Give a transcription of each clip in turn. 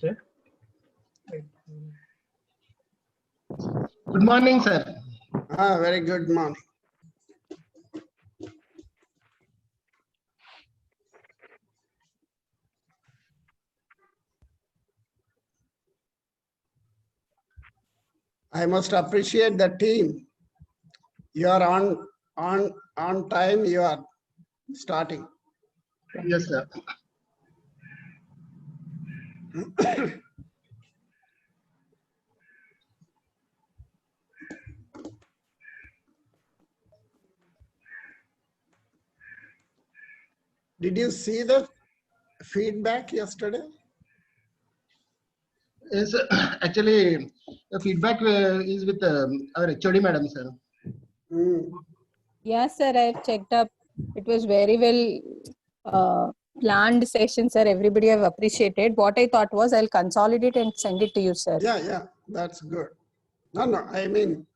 Sir. Good morning, sir. Very good morning. I must appreciate the team. You are on time. You are starting. Yes, sir. Did you see the feedback yesterday? Yes, actually, the feedback is with our HOD madam, sir. Yes, sir. I've checked up. It was very well planned session, sir. Everybody have appreciated. What I thought was I'll consolidate and send it to you, sir. Yeah, that's good. No, I mean,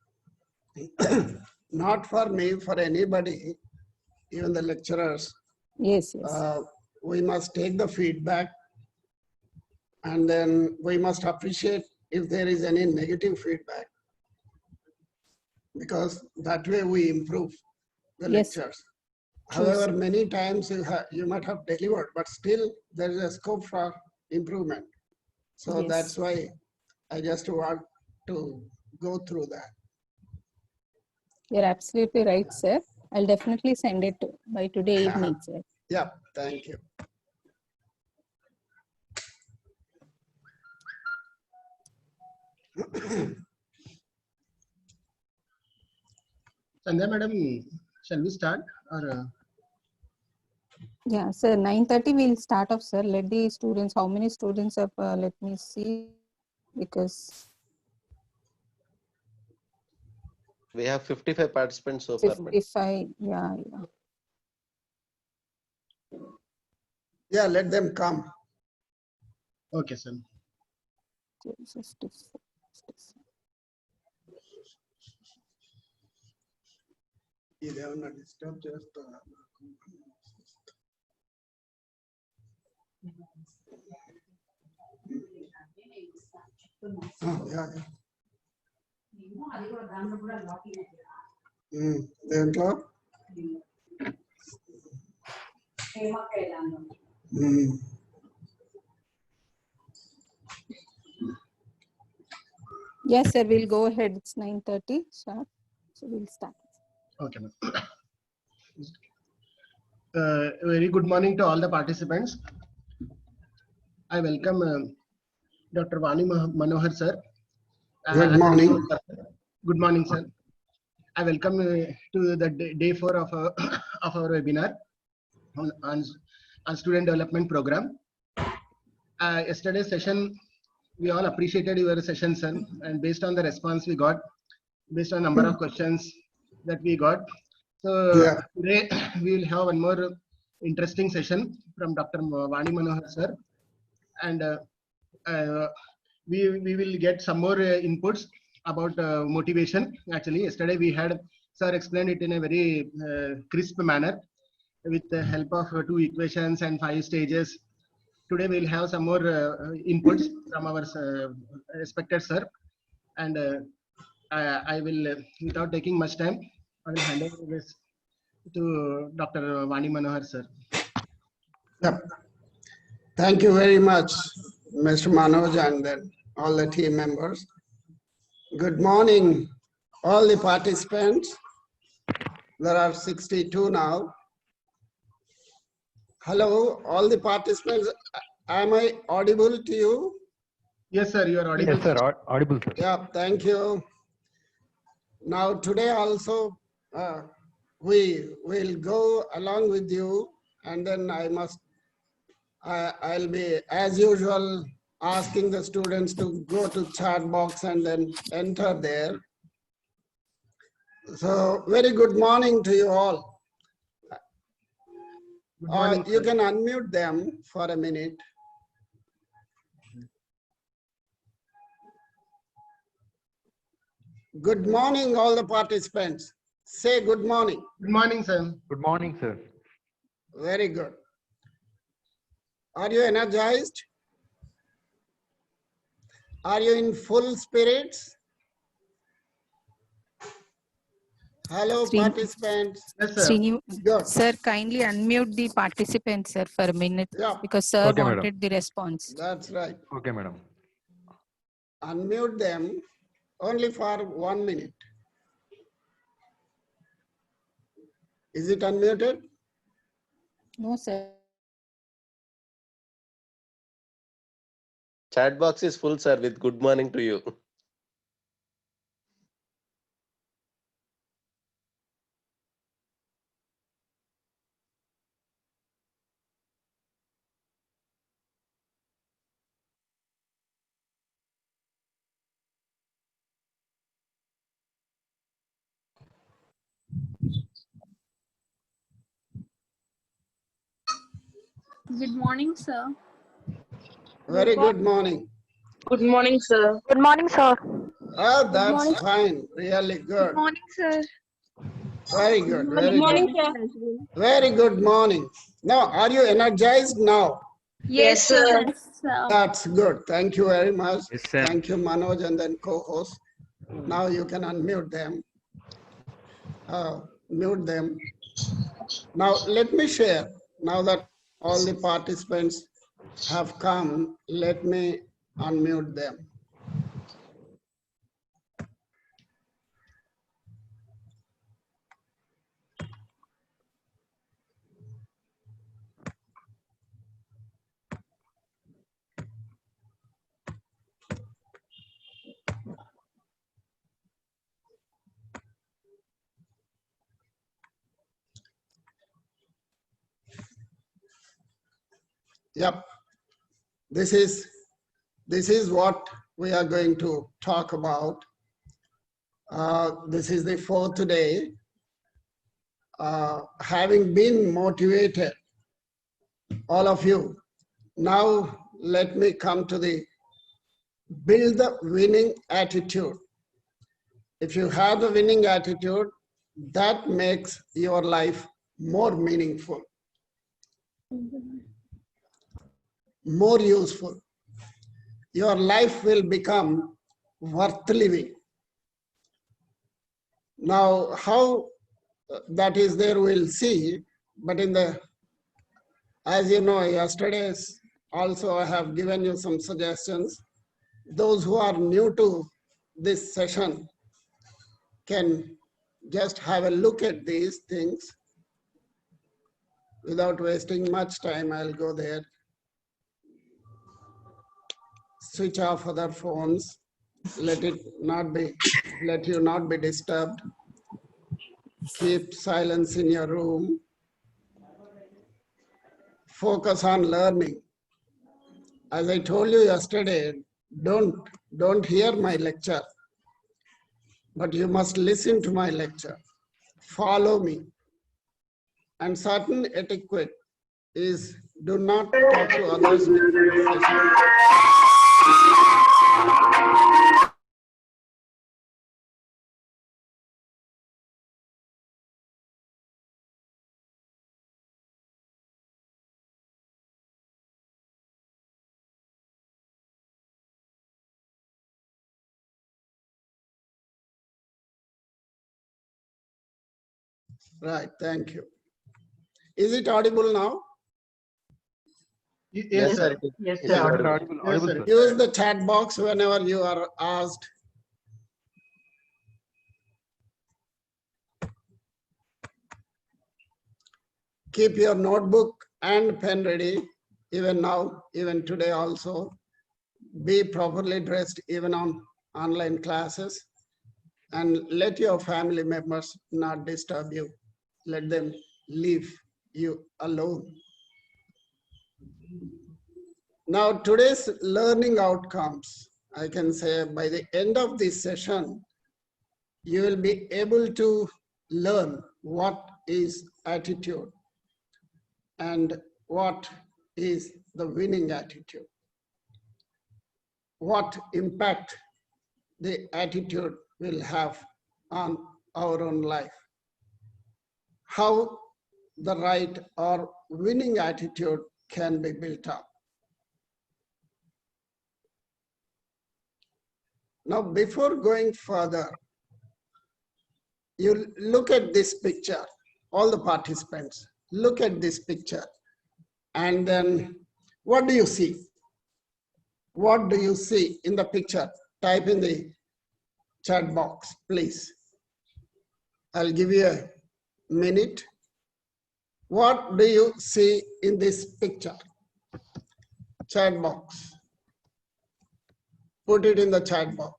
not for me, for anybody, even the lecturers. Yes. We must take the feedback and then we must appreciate if there is any negative feedback, because that way we improve the lectures. However, many times you might have delivered, but still there is a scope for improvement. So that's why I just want to go through that. You're absolutely right, sir. I'll definitely send it by today evening, sir. Yeah, thank you. Sandhya madam, shall we start? Or Yeah, sir. 9:30 we'll start off, sir. Let the students. How many students have? Let me see, because we have 55 participants so far. 55. Yeah. Yeah, let them come. okay, sir. 54. ఇదేమన్నా disturb చేస్తారా? దేంట్లో Yes, sir. We'll go ahead. It's 9:30 sharp, so we'll start. Okay, ma'am. Very good morning to all the participants. I welcome Dr. Vani Manohar, sir. Good morning. Good morning, sir. I welcome to the day 4 of our webinar on student development program. Yesterday's session, we all appreciated your session, sir, and based on the response we got, based on number of questions that we got. So today we will have one more interesting session from Dr. Vani Manohar, sir, and we will get some more inputs about motivation. Actually, yesterday we had sir explained it in a very crisp manner with the help of 2 equations and 5 stages. Today we'll have some more inputs from our respected sir, and I will, without taking much time, I will hand over this to Dr. Vani Manohar, sir. Yep. Thank you very much, Mr. Manoj, and then all the team members. Good morning, all the participants. There are 62 now. Hello, all the participants. Am I audible to you? Yes, sir, you are audible. Yes, sir, audible, sir. Yeah, thank you. Now, today also, we will go along with you, and then I'll be, as usual, asking the students to go to chat box and then enter there. So, very good morning to you all. Good morning, You can unmute them for a minute. Good morning, all the participants. Say good morning. Good morning, sir. Good morning, sir. Very good. Are you energized? Are you in full spirits? Hello, participants. Yes, sir. Good. Sir, kindly unmute the participants, sir, for a minute, Yeah, because sir Okay, madam. wanted the response. that's right. Okay, madam. Unmute them only for 1 minute. Is it unmuted? No, sir. Chat box is full, sir, with good morning to you. Good morning, sir. Very good morning. Good morning, sir. Good morning, sir. Oh, that's morning. fine. Really good. Morning, sir. Very good. Good Very morning, good. sir. Very good morning. Now, are you energized now? Yes, sir. Yes, sir. That's good. Thank you very much. Yes, sir. Thank you, Manoj, and then co-host. Now you can unmute them. Mute them. Now, let me share. Now that all the participants have come, let me unmute them. Yep. This is what we are going to talk about. This is the fourth day. Having been motivated, all of you, now let me come to the build the winning attitude. If you have the winning attitude, that makes your life more meaningful, more useful. Your life will become worth living. Now, how that is there, we'll see. But as you know, yesterday also I have given you some suggestions. Those who are new to this session can just have a look at these things. Without wasting much time, I'll go there. Switch off other phones. Let you not be disturbed. Keep silence in your room. Focus on learning. As I told you yesterday, don't hear my lecture, but you must listen to my lecture. Follow me. And certain etiquette is do not talk to others during the session. Right, thank you. Is it audible now? Yes, sir. Yes, Yes, sir. sir. Audible, Yes, audible, sir. sir. Use the chat box whenever you are asked. Keep your notebook and pen ready, even now, even today also. Be properly dressed even on online classes, and let your family members not disturb you. Let them leave you alone. Now, today's learning outcomes, I can say by the end of this session, you will be able to learn what is attitude and what is the winning attitude. What impact the attitude will have on our own life. How the right or winning attitude can be built up. Now, before going further, you look at this picture, all the participants, look at this picture. And then what do you see? What do you see in the picture? Type in the chat box, please. I'll give you a minute. What do you see in this picture? Chat box. Put it in the chat box.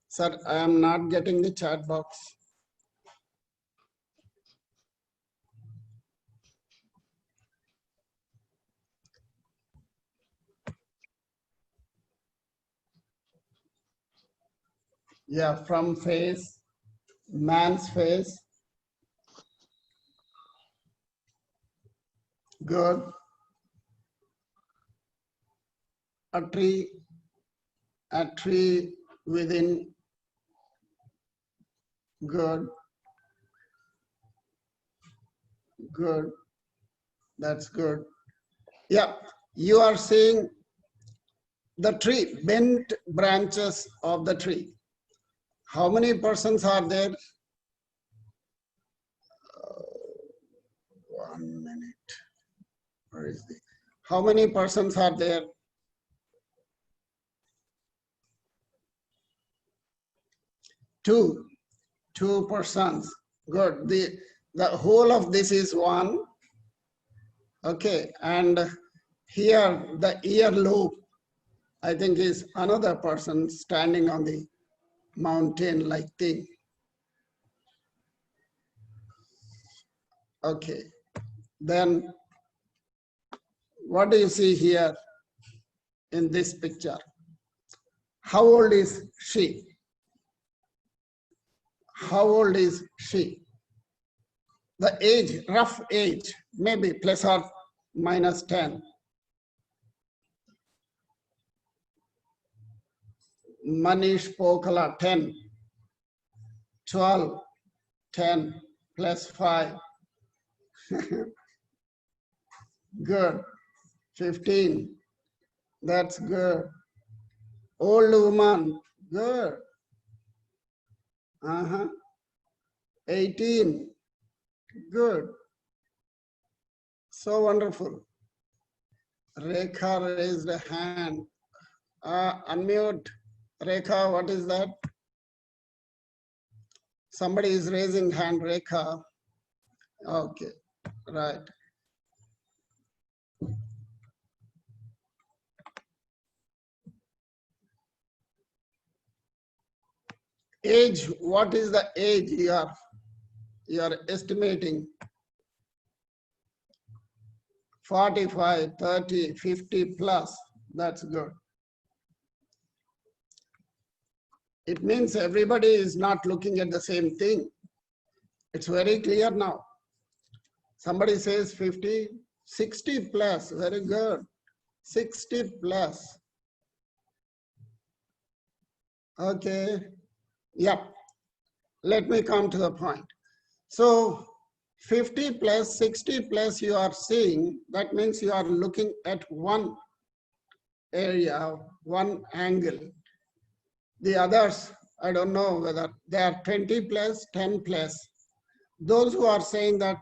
Sir, I am not getting the chat box. Yeah, from face, man's face. Good. A tree within. Good. Good. That's good. Yeah, you are seeing the tree, bent branches of the tree. How many persons are there? 1 minute. Where is the? How many persons are there? Two persons. Good. The whole of this is one. Okay, and here the earlobe, I think, is another person standing on the mountain-like thing. Okay, then what do you see here in this picture? How old is she? How old is she? The age, rough age, maybe plus or minus 10. Manish Pokala, 10. 12, 10 plus 5. Good. 15. That's good. Old woman. Good. 18. Good. So wonderful. Rekha raised a hand. Unmute. Rekha, what is that? Somebody is raising hand, Rekha. Okay, right. Age, what is the age you are estimating? 45, 30, 50 plus, that's good. It means everybody is not looking at the same thing. It's very clear now. Somebody says 50, 60 plus, very good. 60 plus. Okay, yeah. Let me come to the point. So 50 plus, 60 plus you are seeing, that means you are looking at one area, one angle. The others, I don't know whether they are 20 plus, 10 plus. Those who are saying that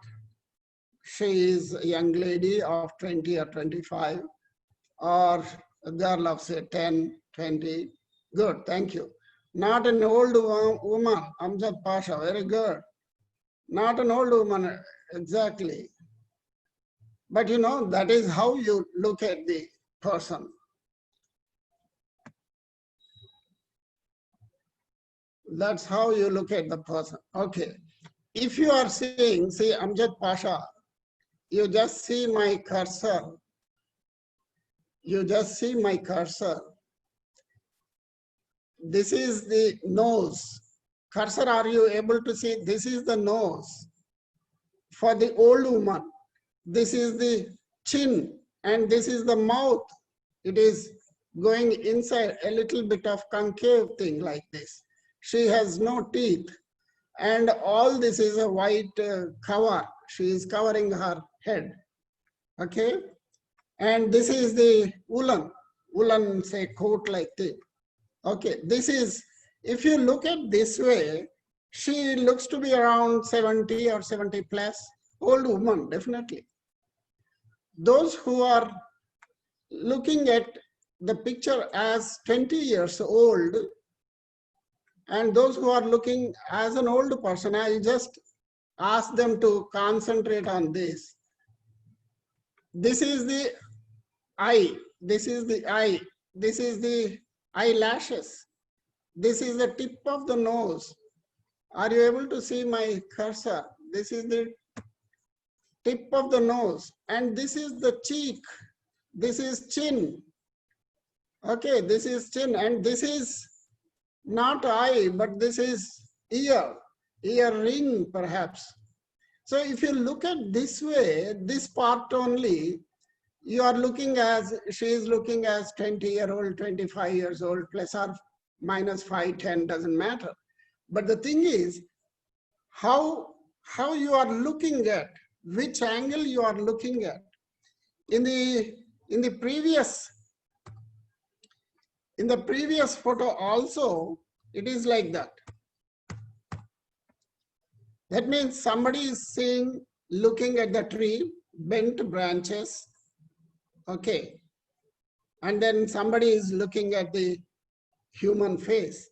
she is a young lady of 20 or 25, or girl of say 10, 20, good, thank you. Not an old woman, Amjad Pasha, very good. Not an old woman, exactly. But you know, that is how you look at the person. That's how you look at the person. Okay. If you are saying, see, Amjad Pasha, you just see my cursor. You just see my cursor. This is the nose. Cursor, are you able to see? This is the nose. For the old woman, this is the chin and this is the mouth. It is going inside, a little bit of concave thing like this. She has no teeth. And all this is a white cover. She is covering her head. Okay. And this is the woolen say coat like thing. Okay. This is, if you look at this way, she looks to be around 70 or 70 plus, old woman, definitely. Those who are looking at the picture as 20 years old, and those who are looking as an old person, I just ask them to concentrate on this. This is the eye, this is the eye, this is the eyelashes, this is the tip of the nose. Are you able to see my cursor? This is the tip of the nose, and this is the cheek, this is chin. Okay, this is chin, and this is not eye, but this is ear ring perhaps. So if you look at this way, this part only, you are looking as, she is looking as 20-year-old, 25 years old, plus or minus 5, 10, doesn't matter. But the thing is, how you are looking at, which angle you are looking at. In the previous photo also, it is like that. That means somebody is seeing, looking at the tree, bent branches, okay. And then somebody is looking at the human face.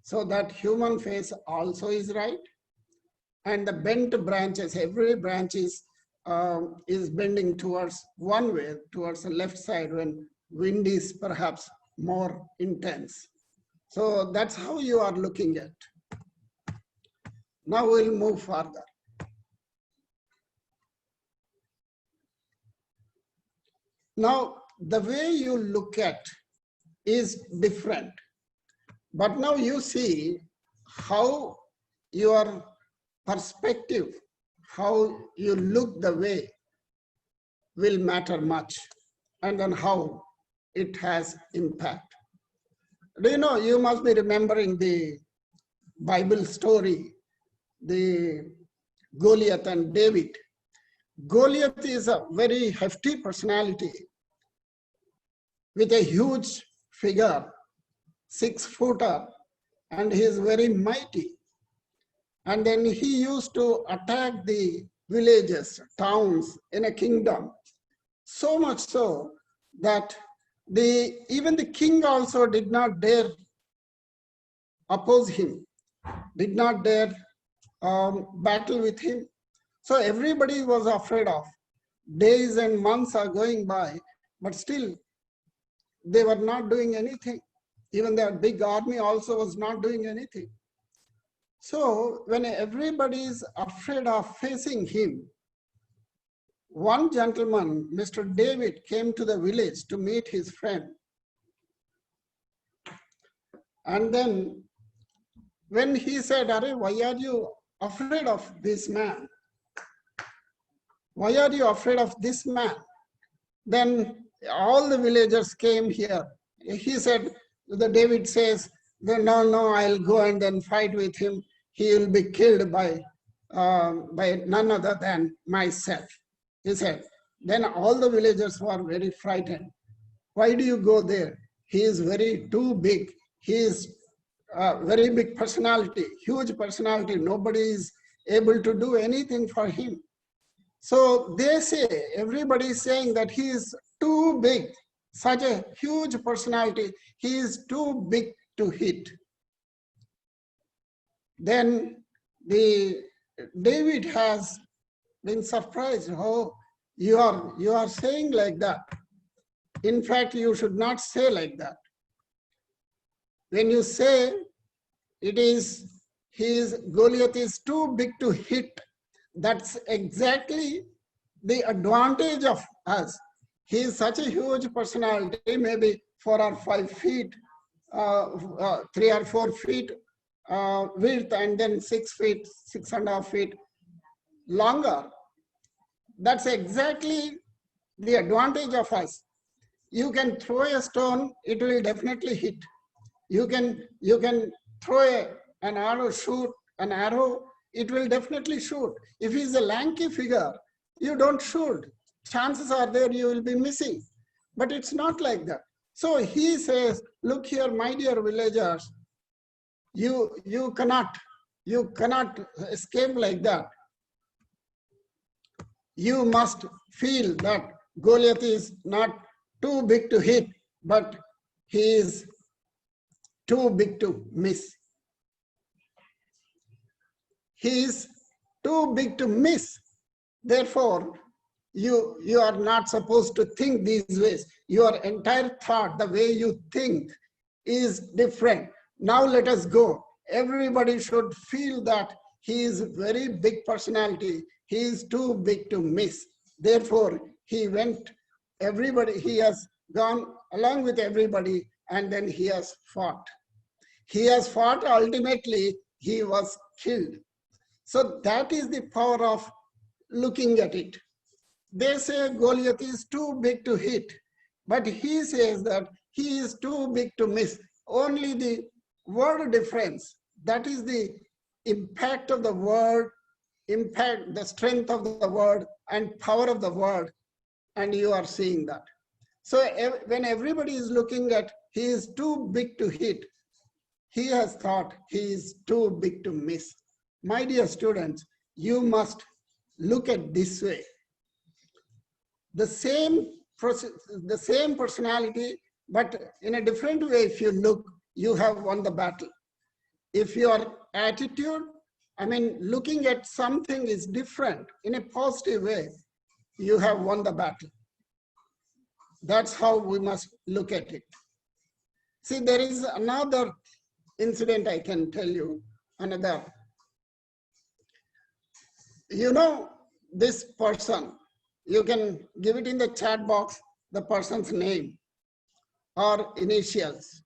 So that human face also is right. And the bent branches, every branch is bending towards one way, towards the left side when wind is perhaps more intense. So that's how you are looking at. Now we'll move further. Now, the way you look at is different. But now you see how your perspective, how you look the way will matter much, and then how it has impact. Do you know, you must be remembering the Bible story, the Goliath and David. Goliath is a very hefty personality with a huge figure, 6-footer, and he is very mighty. And then he used to attack the villages, towns in a kingdom, so much so that even the king also did not dare oppose him, did not dare battle with him. So everybody was afraid of. Days and months are going by, but still they were not doing anything. Even their big army also was not doing anything. So when everybody is afraid of facing him, one gentleman, Mr. David, came to the village to meet his friend. And then when he said, "Arey, why are you afraid of this man? Why are you afraid of this man?" Then all the villagers came here. He said, David says, no, I'll go and then fight with him. He will be killed by none other than myself. He said, then all the villagers were very frightened. Why do you go there? He is too big. He is a very big personality, huge personality. Nobody is able to do anything for him. So they say, everybody is saying that he is too big, such a huge personality. He is too big to hit. Then David has been surprised. Oh, you are saying like that. In fact, you should not say like that. When you say Goliath is too big to hit, that's exactly the advantage of us. He is such a huge personality, maybe 4 or 5 feet, 3 or 4 feet width, and then 6 feet, 6.5 feet longer. That's exactly the advantage of us. You can throw a stone, it will definitely hit. You can throw an arrow, shoot an arrow, it will definitely shoot. If he's a lanky figure, you don't shoot. Chances are there you will be missing. But it's not like that. So he says, look here, my dear villagers, you cannot escape like that. You must feel that Goliath is not too big to hit, but he is too big to miss. He is too big to miss. Therefore, you are not supposed to think these ways. Your entire thought, the way you think, is different. Now let us go. Everybody should feel that he is a very big personality. He is too big to miss. Therefore, he has gone along with everybody, and then he has fought. He has fought, ultimately, he was killed. So that is the power of looking at it. They say Goliath is too big to hit, but he says that he is too big to miss. Only the word difference, that is the impact of the word, the strength of the word and power of the word, and you are seeing that. So when everybody is looking at he is too big to hit, he has thought he is too big to miss. My dear students, you must look at this way. The same personality, but in a different way, if you look, you have won the battle. If your attitude, looking at something is different in a positive way, you have won the battle. That's how we must look at it. See, there is another incident I can tell you, another. You know, this person, you can give it in the chat box, the person's name or initials.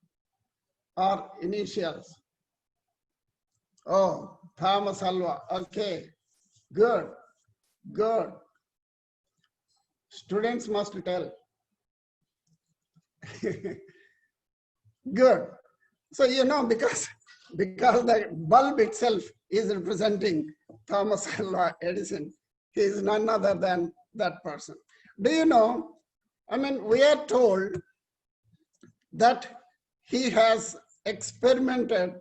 Oh, Thomas Alva. Okay, good. Students must tell. Good. So, you know, because the bulb itself is representing Thomas Alva Edison, he is none other than that person. Do you know, we are told that he has experimented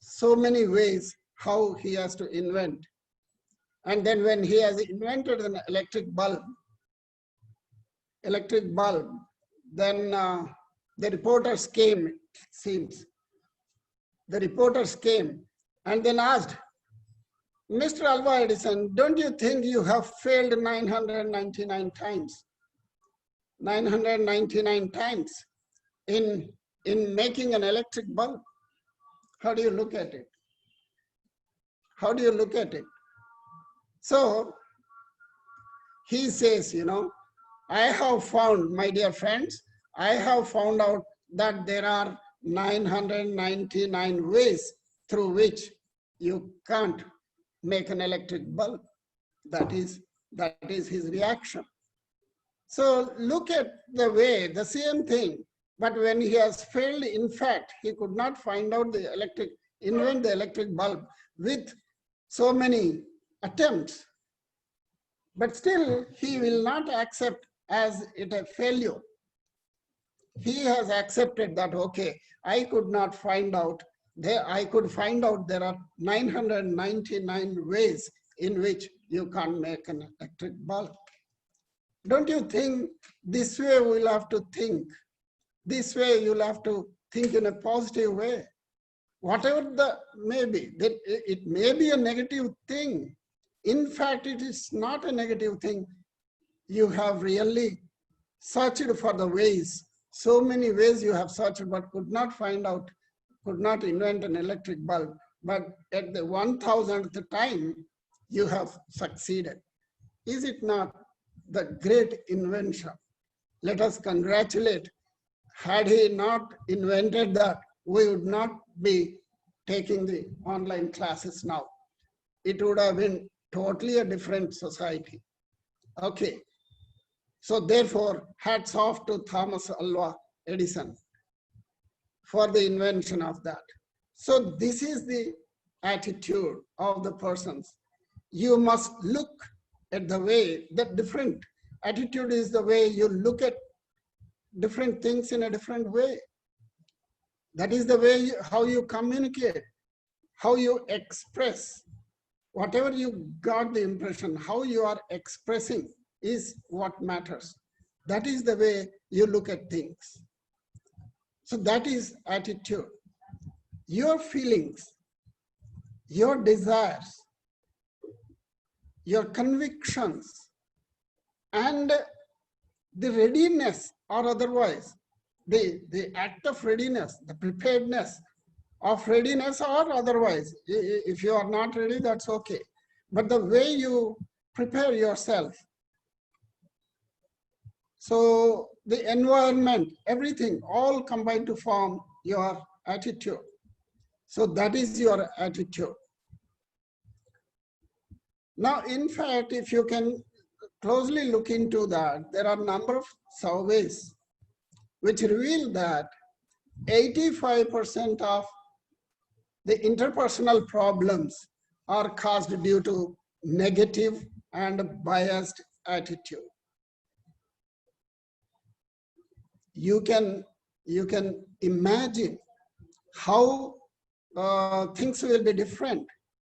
so many ways how he has to invent. And then when he has invented an electric bulb, then the reporters came, it seems. The reporters came and then asked, Mr. Alva Edison, don't you think you have failed 999 times? 999 times in making an electric bulb. How do you look at it? How do you look at it? So he says, you know, I have found, my dear friends, I have found out that there are 999 ways through which you can't make an electric bulb. That is his reaction. So look at the way, the same thing, but when he has failed, in fact, he could not find out invent the electric bulb with so many attempts, but still he will not accept as it a failure. He has accepted that, okay, I could not find out, I could find out there are 999 ways in which you can't make an electric bulb. Don't you think this way we'll have to think? This way you'll have to think in a positive way. Whatever the may be, it may be a negative thing. In fact, it is not a negative thing. You have really searched for the ways. So many ways you have searched, but could not find out, could not invent an electric bulb. But at the 1000th time, you have succeeded. Is it not the great invention? Let us congratulate. Had he not invented that, we would not be taking the online classes now. It would have been totally a different society. Okay. So therefore, hats off to Thomas Alva Edison for the invention of that. So this is the attitude of the persons. You must look at the way that different attitude is the way you look at different things in a different way. That is the way how you communicate, how you express. Whatever you got the impression, how you are expressing is what matters. That is the way you look at things. So that is attitude. Your feelings, your desires, your convictions, and the readiness or otherwise, the act of readiness, the preparedness of readiness or otherwise. If you are not ready, that's okay. But the way you prepare yourself, so the environment, everything, all combined to form your attitude. So that is your attitude. Now, in fact, if you can closely look into that, there are a number of surveys which reveal that 85% of the interpersonal problems are caused due to negative and biased attitude. You can imagine how things will be different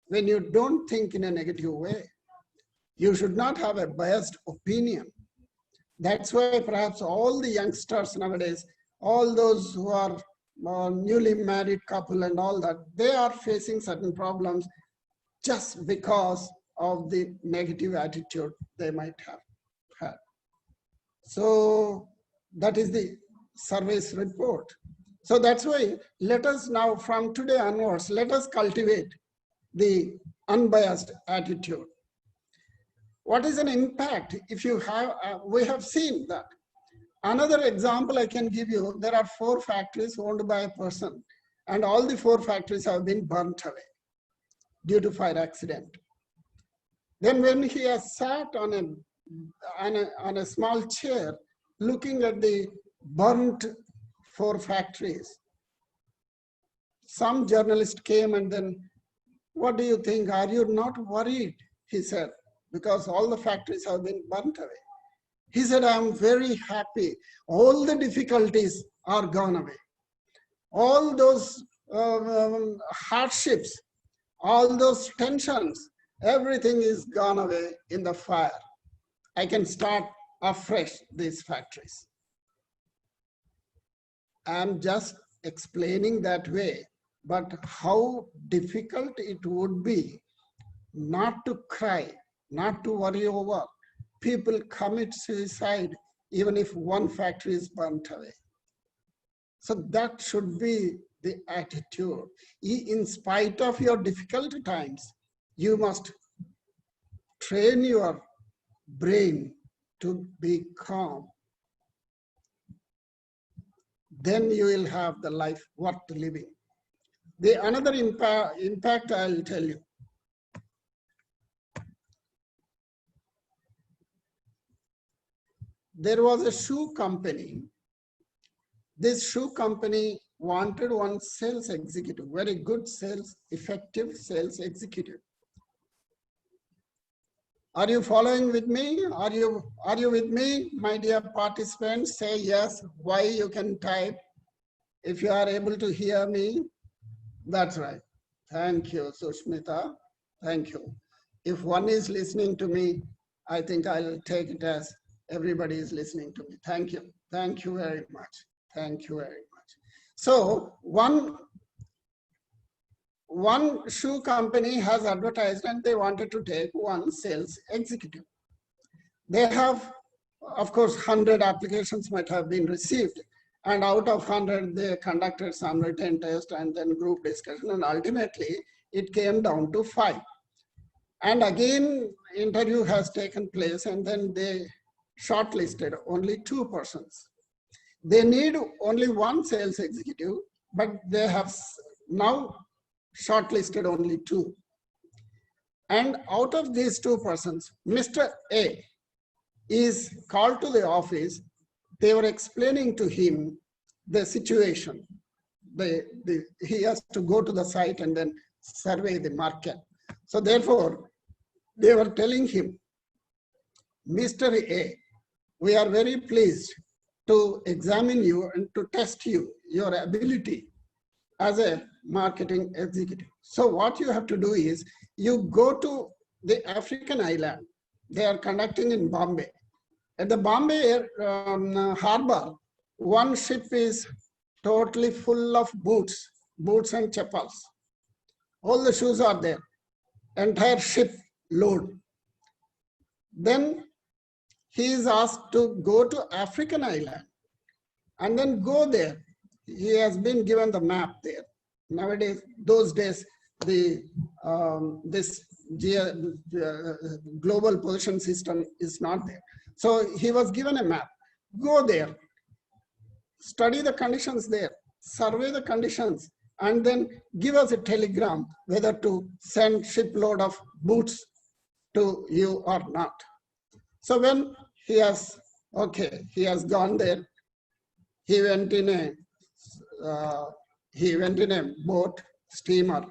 when you don't think in a negative way. You should not have a biased opinion. That's why perhaps all the youngsters nowadays, all those who are newly married couple and all that, they are facing certain problems just because of the negative attitude they might have had. So that is the survey's report. So that's why let us now, from today onwards, let us cultivate the unbiased attitude. What is an impact if you have, we have seen that. Another example I can give you, there are 4 factories owned by a person and all the 4 factories have been burnt away due to fire accident. Then when he has sat on a small chair looking at the burnt 4 factories, some journalist came and then, what do you think? Are you not worried? He said, because all the factories have been burnt away. He said, I am very happy. All the difficulties are gone away. All those hardships, all those tensions, everything is gone away in the fire. I can start afresh these factories. I'm just explaining that way, but how difficult it would be not to cry, not to worry over. People commit suicide even if 1 factory is burnt away. So that should be the attitude. In spite of your difficult times, you must train your brain to be calm. Then you will have the life worth living. The another impact I'll tell you. There was a shoe company. This shoe company wanted one sales executive, very good sales, effective sales executive. Are you following with me? Are you with me, my dear participants? Say yes, why you can type. If you are able to hear me, that's right. Thank you, Sushmita. Thank you. If one is listening to me, I think I'll take it as everybody is listening to me. Thank you. Thank you very much. Thank you very much. So one shoe company has advertised and they wanted to take one sales executive. They have, of course, 100 applications might have been received. And out of 100, they conducted some written test and then group discussion. And ultimately, it came down to 5. And again, interview has taken place and then they shortlisted only 2 persons. They need only 1 sales executive, but they have now shortlisted only 2. And out of these 2 persons, Mr. A is called to the office. They were explaining to him the situation. he has to go to the site and then survey the market. So therefore, they were telling him, Mr. A, we are very pleased to examine you and to test you, your ability as a marketing executive. So what you have to do is, you go to the African island. They are conducting in Bombay. At the Bombay harbor, one ship is totally full of boots and chappals. All the shoes are there, entire ship load. Then he is asked to go to African island and then go there. He has been given the map there. Nowadays, those days, this global position system is not there. So he was given a map. Go there, study the conditions there, survey the conditions, and then give us a telegram whether to send shipload of boots to you or not. So when he has gone there, he went in a boat, steamer,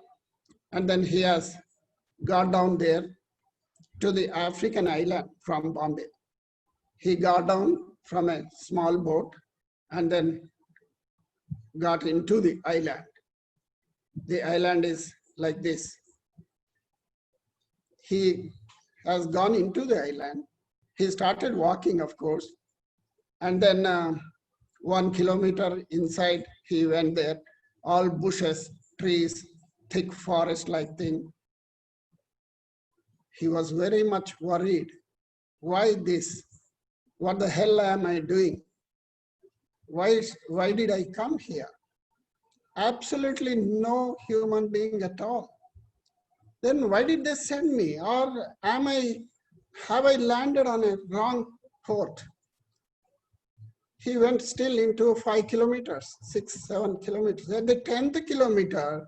and then he has got down there to the African island from Bombay. He got down from a small boat and then got into the island. The island is like this. He has gone into the island. He started walking, of course, and then 1 kilometer inside, he went there, all bushes, trees, thick forest-like thing. He was very much worried. Why this? What the hell am I doing? Why did I come here? Absolutely no human being at all. Then why did they send me? Or have I landed on a wrong port? He went still into 5 kilometers, 6, 7 kilometers. At the 10th kilometer,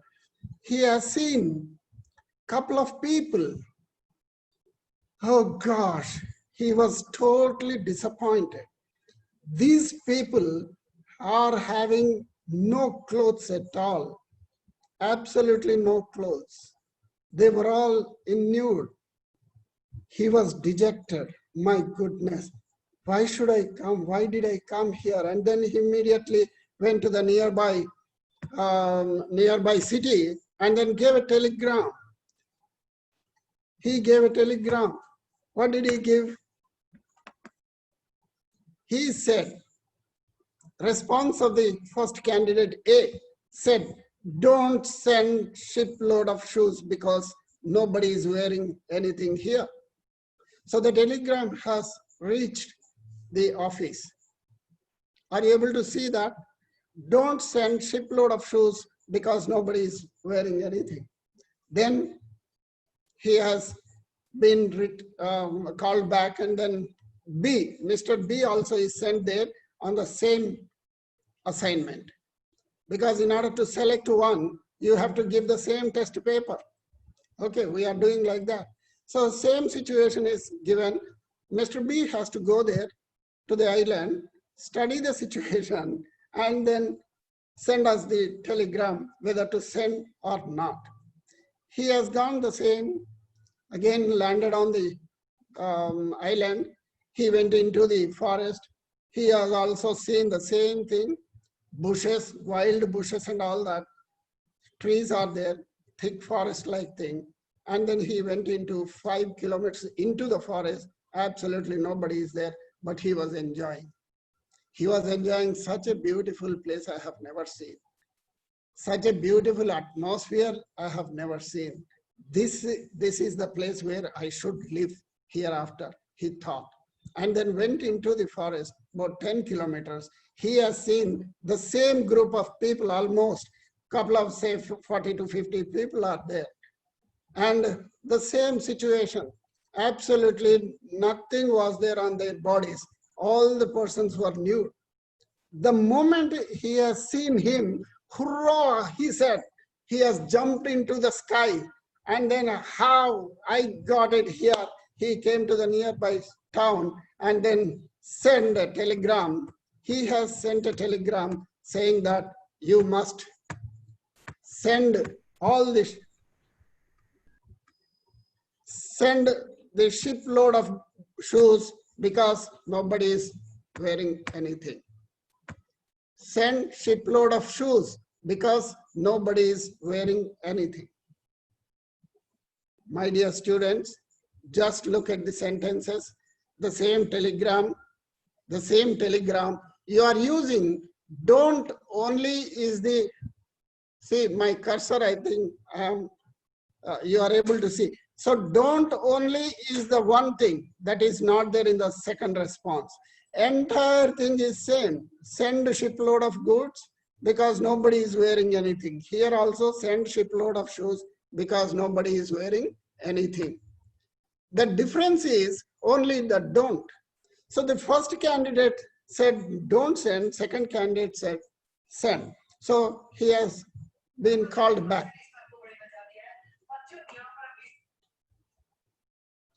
he has seen a couple of people. Oh gosh, he was totally disappointed. These people are having no clothes at all, absolutely no clothes. They were all in nude. He was dejected. My goodness, why should I come? Why did I come here? And then he immediately went to the nearby city and then gave a telegram. He gave a telegram. What did he give? He said, response of the first candidate A said, don't send shipload of shoes because nobody is wearing anything here. So the telegram has reached the office. Are you able to see that? Don't send shipload of shoes because nobody is wearing anything. Then he has been called back, and then B, Mr. B also is sent there on the same assignment. Because in order to select one, you have to give the same test paper. Okay, we are doing like that. So same situation is given. Mr. B has to go there to the island, study the situation, and then send us the telegram whether to send or not. He has gone the same, again landed on the island. He went into the forest. He has also seen the same thing, bushes, wild bushes and all that. Trees are there, thick forest-like thing. And then he went into 5 kilometers into the forest. Absolutely nobody is there, but he was enjoying. He was enjoying such a beautiful place I have never seen. Such a beautiful atmosphere I have never seen. This is the place where I should live hereafter, he thought. And then went into the forest, about 10 kilometers. He has seen the same group of people, almost couple of say 40 to 50 people are there. And the same situation, absolutely nothing was there on their bodies. All the persons were nude. The moment he has seen him, hurrah, he said, he has jumped into the sky. And then how I got it here, he came to the nearby town and then sent a telegram. He has sent a telegram saying that you must send the shipload of shoes because nobody is wearing anything. Send shipload of shoes because nobody is wearing anything. My dear students, just look at the sentences, the same telegram you are using. Don't only is the, see my cursor, I think you are able to see. So don't only is the one thing that is not there in the second response. Entire thing is same. Send shipload of goods because nobody is wearing anything. Here also send shipload of shoes because nobody is wearing anything. The difference is only the don't. So the first candidate said don't send, second candidate said send. So he has been called back.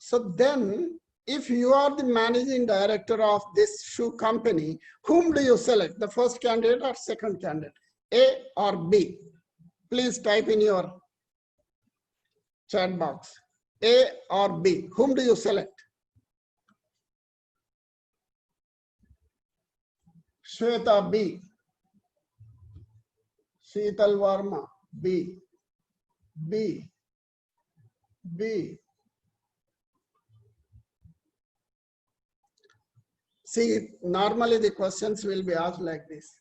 So then, if you are the managing director of this shoe company, whom do you select? The first candidate or second candidate? A or B? Please type in your chat box. A or B? Whom do you select? Shweta, B. Sheetal Varma, B. B. B. See, normally the questions will be asked like this.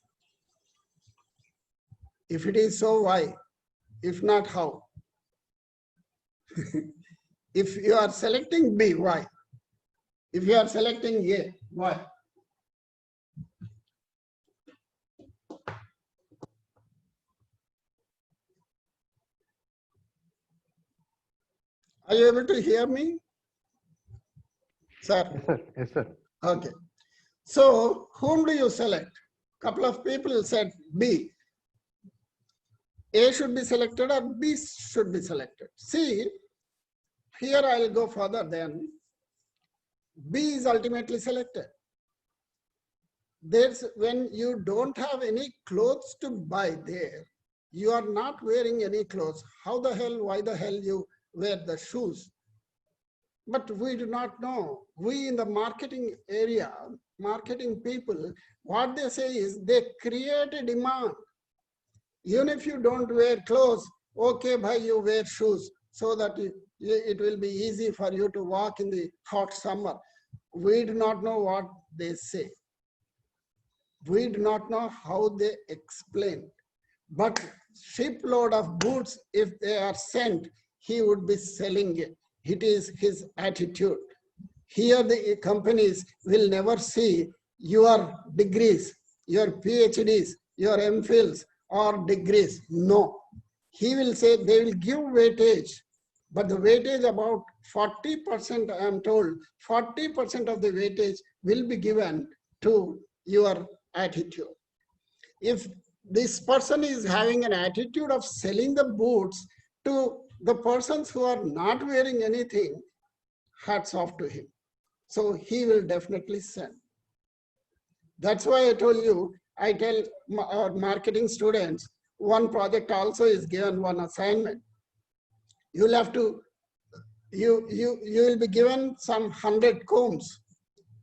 If it is so, why? If not, how? If you are selecting B, why? If you are selecting A, why? Are you able to hear me? Sir? Yes, sir. Yes, sir. Okay. So, whom do you select? Couple of people said B. A should be selected or B should be selected. See, here I will go further then. B is ultimately selected. There's when you don't have any clothes to buy there, you are not wearing any clothes. How the hell, why the hell you wear the shoes? But we do not know. We in the marketing area, marketing people, what they say is they create a demand. Even if you don't wear clothes, okay, bhai, you wear shoes so that it will be easy for you to walk in the hot summer. We do not know what they say. We do not know how they explain. But shipload of goods, if they are sent, he would be selling it. It is his attitude. Here the companies will never see your degrees, your PhDs, your MPhils or degrees. No. He will say they will give weightage, but the weightage about 40%, I am told, 40% of the weightage will be given to your attitude. If this person is having an attitude of selling the boots to the persons who are not wearing anything, hats off to him. So he will definitely send. That's why I told you, I tell our marketing students, one project also is given one assignment. You'll have to, you will be given some 100 combs,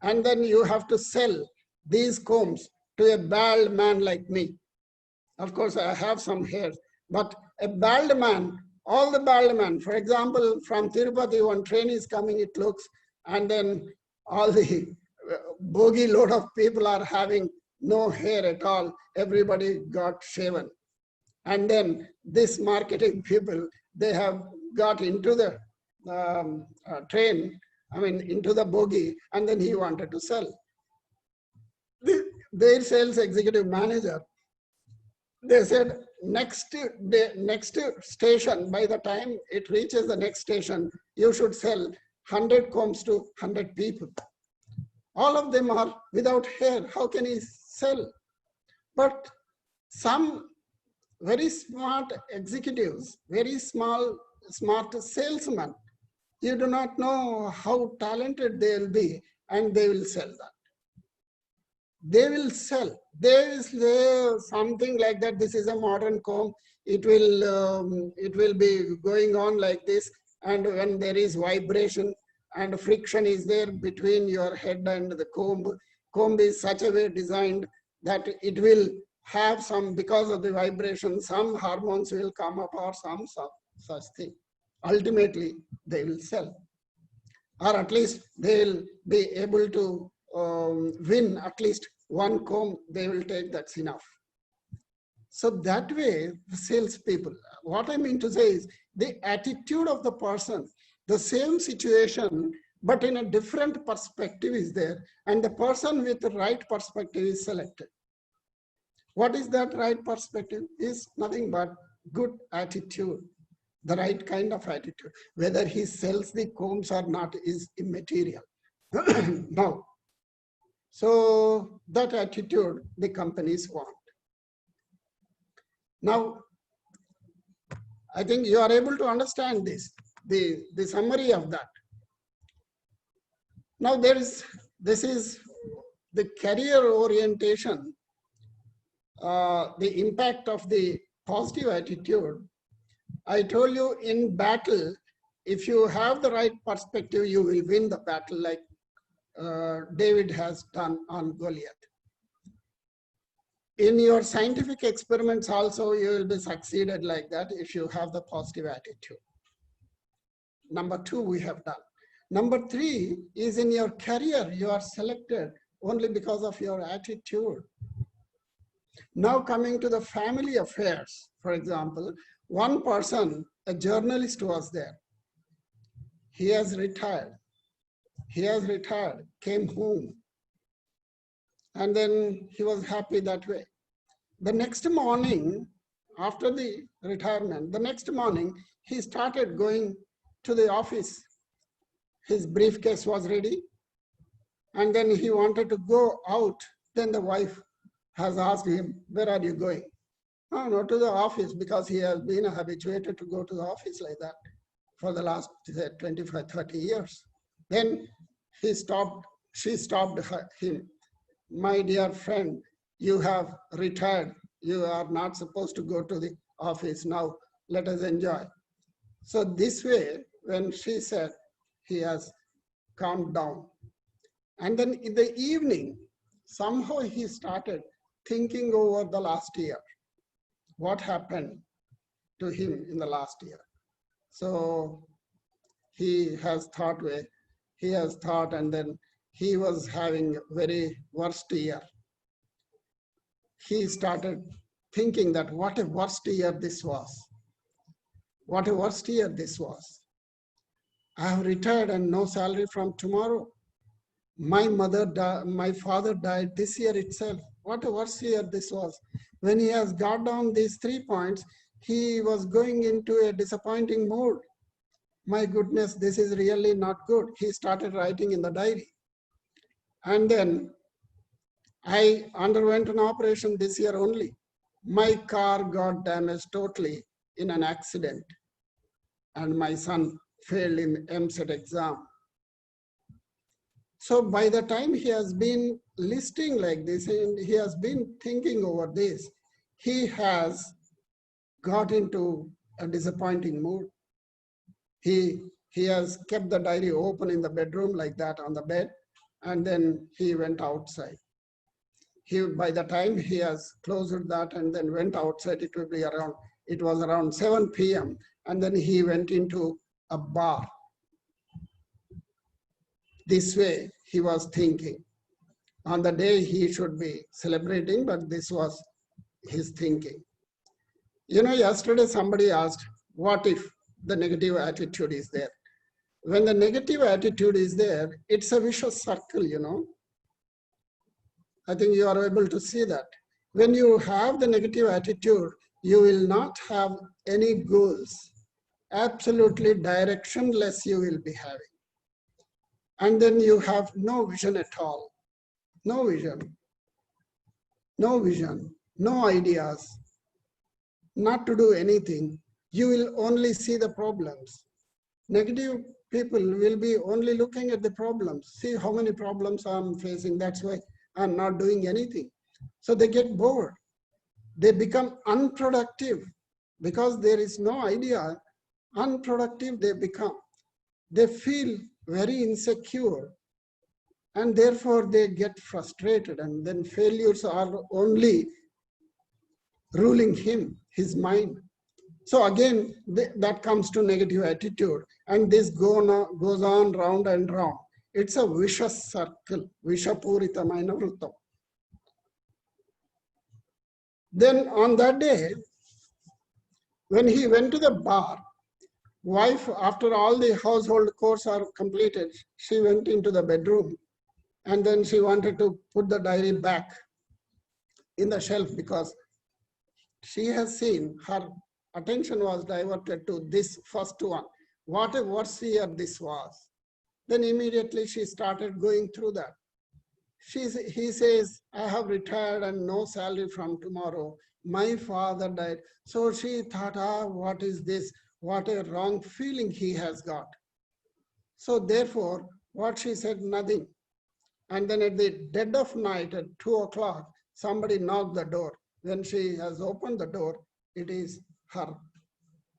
and then you have to sell these combs to a bald man like me. Of course, I have some hair, but a bald man, all the bald men, for example, from Tirupati, one train is coming, it looks, and then all the bogey load of people are having no hair at all. Everybody got shaven. And then this marketing people, they have got into the train, I mean, into the bogey, and then he wanted to sell. Their sales executive manager, they said, next station, by the time it reaches the next station, you should sell 100 combs to 100 people. All of them are without hair. How can he sell? But some very smart executives, very smart salesmen, you do not know how talented they will be, and they will sell that. They will sell. They will say something like that, this is a modern comb, it will be going on like this. And when there is vibration and friction is there between your head and the comb is such a way designed that it will have some, because of the vibration, some hormones will come up or some such thing. Ultimately, they will sell. Or at least they will be able to win at least one comb, they will take, that's enough. So that way, the salespeople, what I mean to say is the attitude of the person, the same situation, but in a different perspective is there, and the person with the right perspective is selected. What is that right perspective? Is nothing but good attitude, the right kind of attitude. Whether he sells the combs or not is immaterial. No. So that attitude the companies want. Now, I think you are able to understand this, the summary of that. Now this is the career orientation, the impact of the positive attitude. I told you in battle, if you have the right perspective, you will win the battle, like David has done on Goliath. In your scientific experiments also, you will be succeeded like that if you have the positive attitude. Number 2, we have done. Number 3 is in your career, you are selected only because of your attitude. Now coming to the family affairs, for example, one person, a journalist was there. He has retired. Came home. And then he was happy that way. The next morning, after the retirement, the next morning, he started going to the office. His briefcase was ready. And then he wanted to go out. Then the wife has asked him, where are you going? Oh, no, to the office, because he has been habituated to go to the office like that for the last 25, 30 years. Then she stopped him. My dear friend, you have retired. You are not supposed to go to the office now. Let us enjoy. So this way, when she said, he has calmed down. And then in the evening, somehow he started thinking over the last year. What happened to him in the last year? So he has thought, and then he was having a very worst year. He started thinking that what a worst year this was. What a worst year this was. I have retired and no salary from tomorrow. My father died this year itself. What a worst year this was. When he has got down these 3 points, he was going into a disappointing mood. My goodness, this is really not good. He started writing in the diary. And then I underwent an operation this year only. My car got damaged totally in an accident. And my son failed in MSET exam. So by the time he has been listing like this, and he has been thinking over this, he has got into a disappointing mood. He has kept the diary open in the bedroom like that on the bed, and then he went outside. By the time he has closed that and then went outside, it was around 7 p.m. And then he went into a bar. This way he was thinking. On the day he should be celebrating, but this was his thinking. You know, yesterday somebody asked, what if the negative attitude is there? When the negative attitude is there, it's a vicious circle, you know. I think you are able to see that. When you have the negative attitude, you will not have any goals. Absolutely directionless you will be having. And then you have no vision at all. No vision, no ideas, not to do anything. You will only see the problems. Negative people will be only looking at the problems. See how many problems I'm facing, that's why I'm not doing anything. So they get bored. They become unproductive. because there is no idea, unproductive they become. They feel very insecure, and therefore they get frustrated, and then failures are only ruling him, his mind. So again, that comes to negative attitude, and this goes on round and round. It's a vicious circle, vishapurita vrittam. Then on that day, when he went to the bar, wife, after all the household chores are completed, she went into the bedroom, and then she wanted to put the diary back in the shelf because she has seen her attention was diverted to this first one. What a worse year this was. Then immediately she started going through that. He says, I have retired and no salary from tomorrow. My father died. So she thought, what is this? What a wrong feeling he has got. So therefore, what she said, nothing. And then at the dead of night at 2 o'clock, somebody knocked the door. When she has opened the door, it is her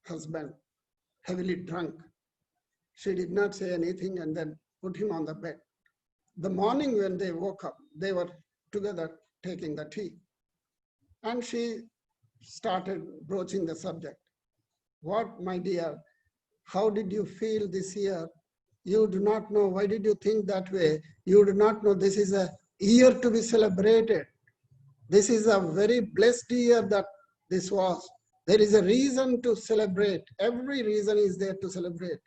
husband, heavily drunk. She did not say anything and then put him on the bed. The morning when they woke up, they were together taking the tea. And she started broaching the subject. What, my dear, how did you feel this year? You do not know. Why did you think that way? You do not know this is a year to be celebrated. This is a very blessed year that this was. There is a reason to celebrate. Every reason is there to celebrate.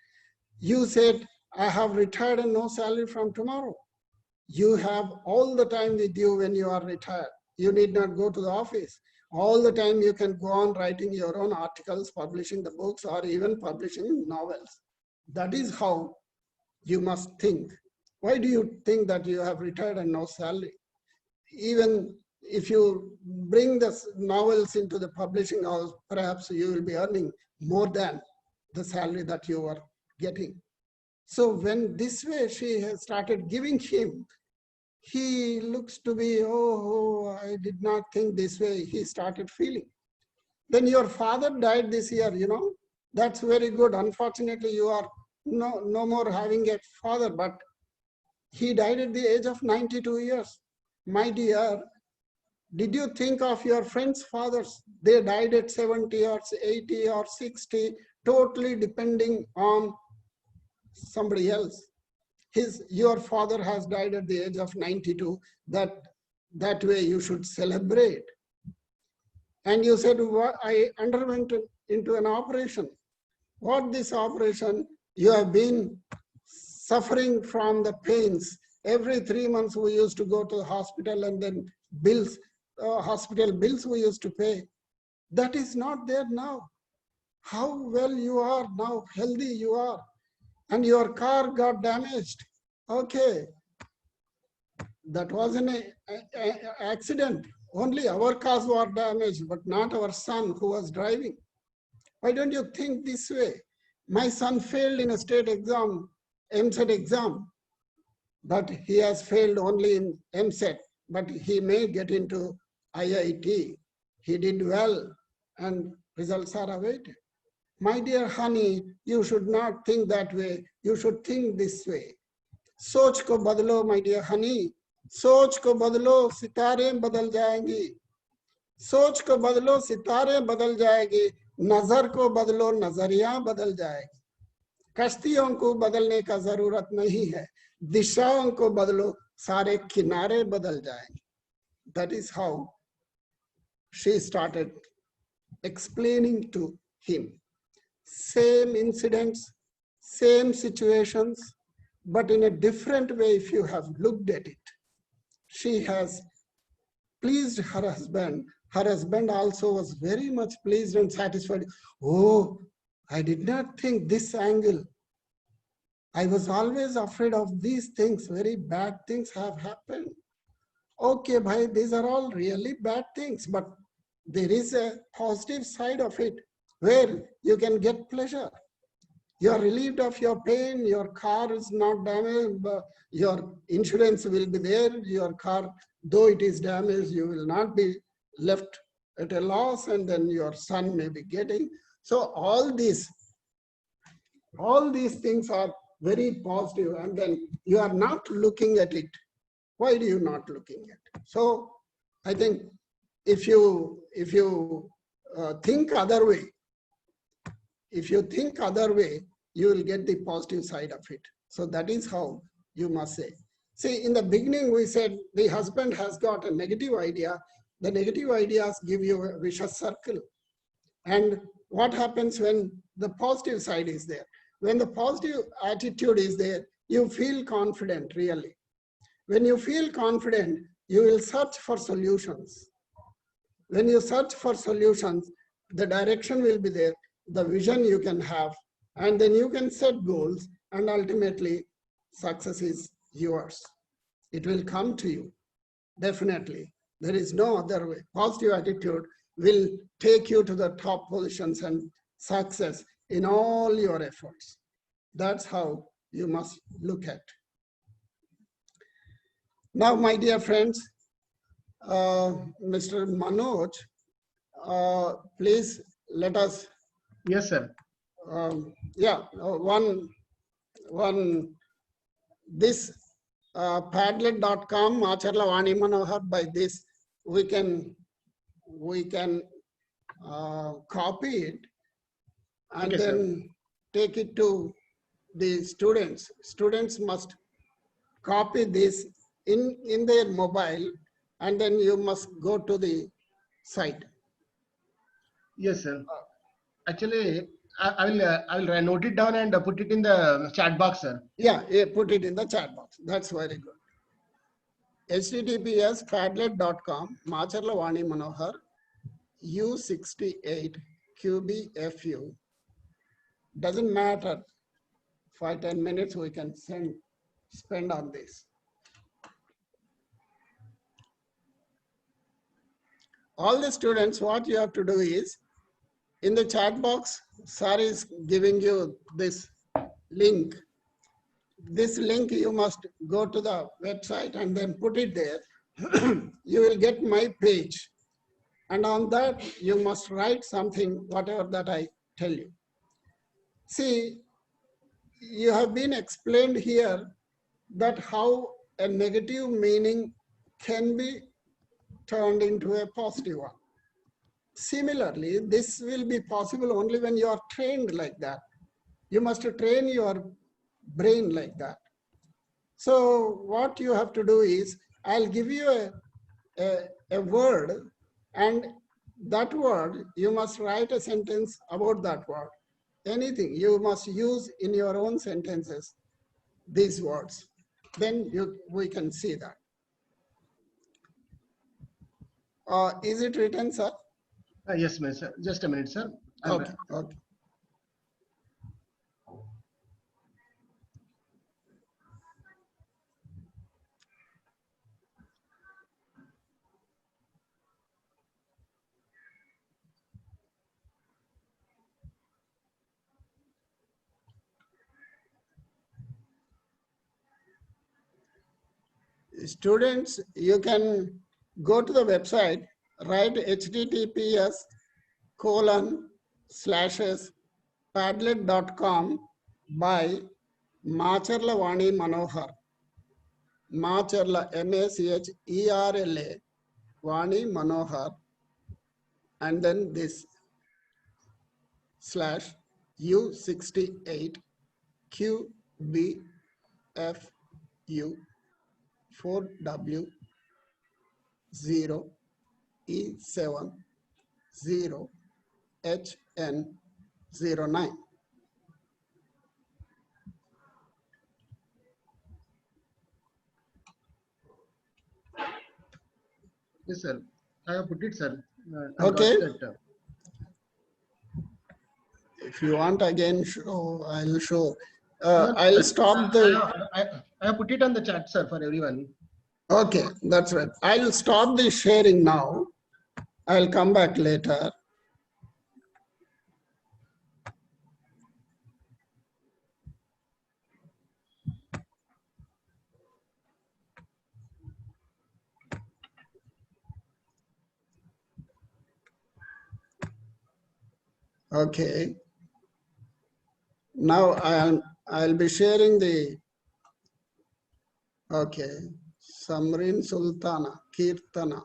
You said, I have retired and no salary from tomorrow. You have all the time with you when you are retired. You need not go to the office. All the time you can go on writing your own articles, publishing the books, or even publishing novels. That is how you must think. Why do you think that you have retired and no salary? Even if you bring the novels into the publishing house, perhaps you will be earning more than the salary that you are getting. So when this way she has started giving him, he looks to be, oh, I did not think this way. He started feeling. Then your father died this year, you know, that's very good. Unfortunately, you are no more having a father, but he died at the age of 92 years. My dear, did you think of your friends' fathers? They died at 70 or 80 or 60, totally depending on somebody else. Your father has died at the age of 92. That way you should celebrate. And you said, well, I underwent into an operation. What this operation? You have been suffering from the pains. Every 3 months we used to go to the hospital, and then bills, hospital bills we used to pay. That is not there now. How well you are now, healthy you are. And your car got damaged. Okay, that was an accident. Only our cars were damaged, but not our son who was driving. Why don't you think this way? My son failed in a state exam, MSET exam, but he has failed only in MSET, but he may get into IIT. He did well and results are awaited. My dear honey, you should not think that way. You should think this way. सोच को बदलो, my dear honey. सोच को बदलो, सितारें बदल जाएंगी. सोच को बदलो, सितारें बदल जाएगी. नजर को बदलो, नजरिया बदल जाएगी. कश्तियों को बदलने का जरूरत नहीं है. दिशाओं को बदलो, सारे किनारे बदल जाएंगे. That is how she started explaining to him. Same incidents, same situations, but in a different way if you have looked at it. She has pleased her husband. Her husband also was very much pleased and satisfied. Oh, I did not think this angle. I was always afraid of these things. Very bad things have happened. Okay, bhai, these are all really bad things, but there is a positive side of it where you can get pleasure. You are relieved of your pain, your car is not damaged, but your insurance will be there, your car, though it is damaged, you will not be left at a loss, and then your son may be getting. So all these things are very positive, and then you are not looking at it. Why do you not looking at it? So I think if you think other way, you will get the positive side of it. So that is how you must say. See, in the beginning we said the husband has got a negative idea. The negative ideas give you a vicious circle. And what happens when the positive side is there? When the positive attitude is there, you feel confident, really. When you feel confident, you will search for solutions. When you search for solutions, the direction will be there, the vision you can have, and then you can set goals, and ultimately success is yours. It will come to you, definitely. There is no other way. Positive attitude will take you to the top positions and success in all your efforts. That's how you must look at. Now, my dear friends, Mr. Manoj, please let us. Yes, sir. This Padlet.com, Macharla Vani Manohar, by this we can copy it and Okay, then take it to the students. Students must copy this in their mobile, and then you must go to the site. Yes, sir. Actually, I will note it down and put it in the chat box, sir. Yeah, put it in the chat box. That's very good. https padlet.com, Macharla Vani Manohar, U68 QBFU. Doesn't matter. 5-10 minutes we can spend on this. All the students, what you have to do is, in the chat box, sir is giving you this link. This link you must go to the website and then put it there. You will get my page. And on that, you must write something, whatever that I tell you. See, you have been explained here that how a negative meaning can be turned into a positive one. Similarly, this will be possible only when you are trained like that. You must train your brain like that. So what you have to do is, I'll give you a word, and that word, you must write a sentence about that word. Anything, you must use in your own sentences these words. Then we can see that. Is it written, sir? Yes, ma'am, sir. Just a minute, sir. Okay, okay. Students, you can go to the website, write https://padlet.com by Macharla Vani Manohar. Macharla, MACHERLA, Vani Manohar, and then this /U68 QBFU 4W0E70HN09. Yes, sir. I have put it, sir. Okay. Got that. If you want again, show, I'll show. No, I'll sir. stop the. I have put it on the chat, sir, for everyone. Okay, that's right. I'll stop the sharing now. I'll come back later. Okay. Now I'll be sharing the, okay, Samrin Sultana, Kirtana.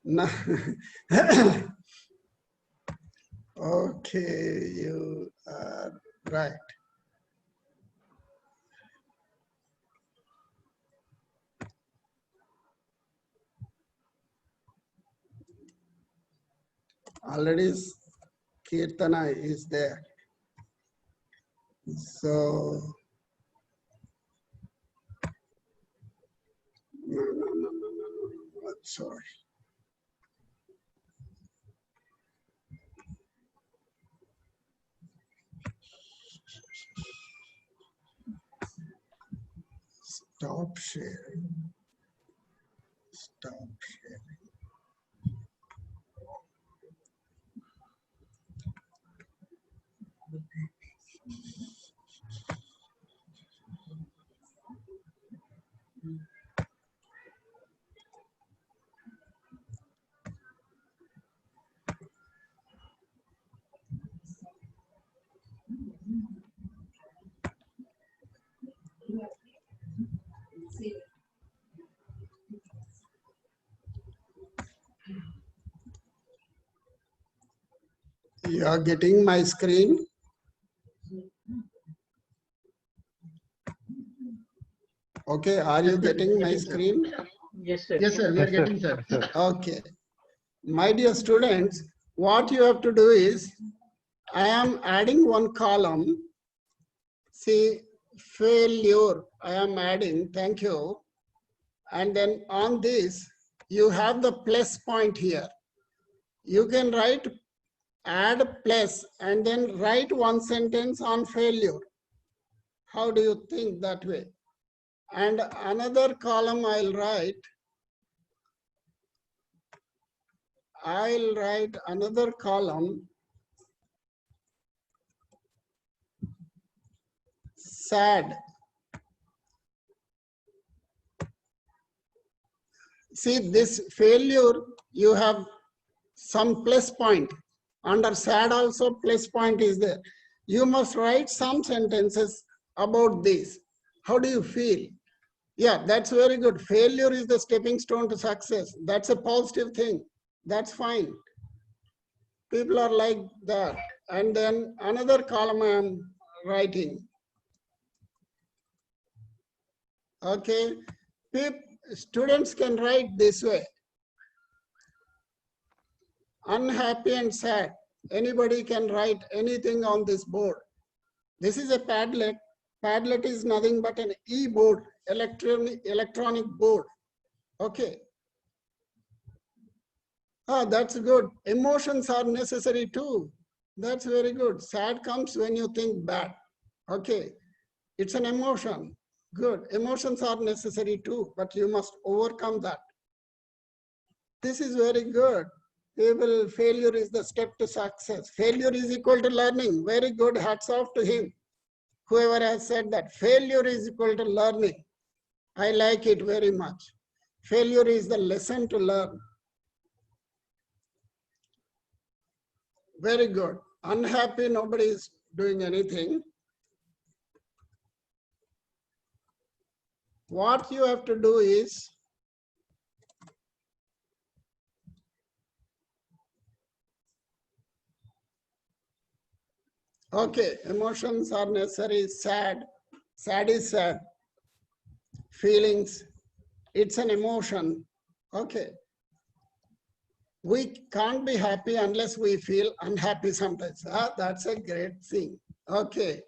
Now, okay, you are right. Already Kirtana is there. So, no, sorry. Stop sharing. Stop sharing. You are getting my screen? Okay, are you getting my screen? Yes, sir. Yes, sir. We are getting, sir. Okay. My dear students, what you have to do is, I am adding one column. See, failure, I am adding, thank you. And then on this, you have the plus point here. You can write, add plus, and then write one sentence on failure. How do you think that way? And another column I'll write another column, sad. See, this failure, you have some plus point. Under sad also plus point is there. You must write some sentences about this. How do you feel? Yeah, that's very good. Failure is the stepping stone to success. That's a positive thing. That's fine. People are like that. And then another column I am writing. Okay. Students can write this way. Unhappy and sad. Anybody can write anything on this board. This is a Padlet. Padlet is nothing but an e-board, electronic board. Okay. Ah, that's good. Emotions are necessary too. That's very good. Sad comes when you think bad. Okay. It's an emotion. Good. Emotions are necessary too, but you must overcome that. This is very good. Failure is the step to success. Failure is equal to learning. Very good. Hats off to him. Whoever has said that failure is equal to learning. I like it very much. Failure is the lesson to learn. Very good. Unhappy, nobody is doing anything. What you have to do is, okay, emotions are necessary. Sad. Sad is sad. Feelings, it's an emotion. Okay. We can't be happy unless we feel unhappy sometimes. Ah, that's a great thing. Okay.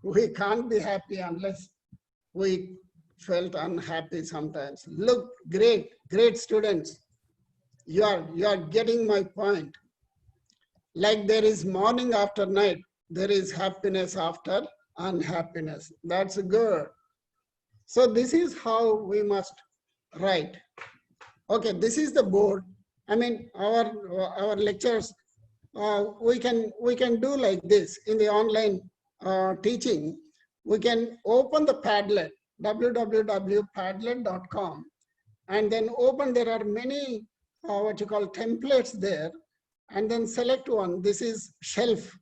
We can't be happy unless we felt unhappy sometimes. Look, great students. You are getting my point. Like there is morning after night, there is happiness after unhappiness. That's good. So this is how we must write. Okay, this is the board. I mean, our lectures, we can do like this in the online teaching. We can open the Padlet, www.padlet.com, and then open. There are many what you call templates there, and then select one. This is shelf.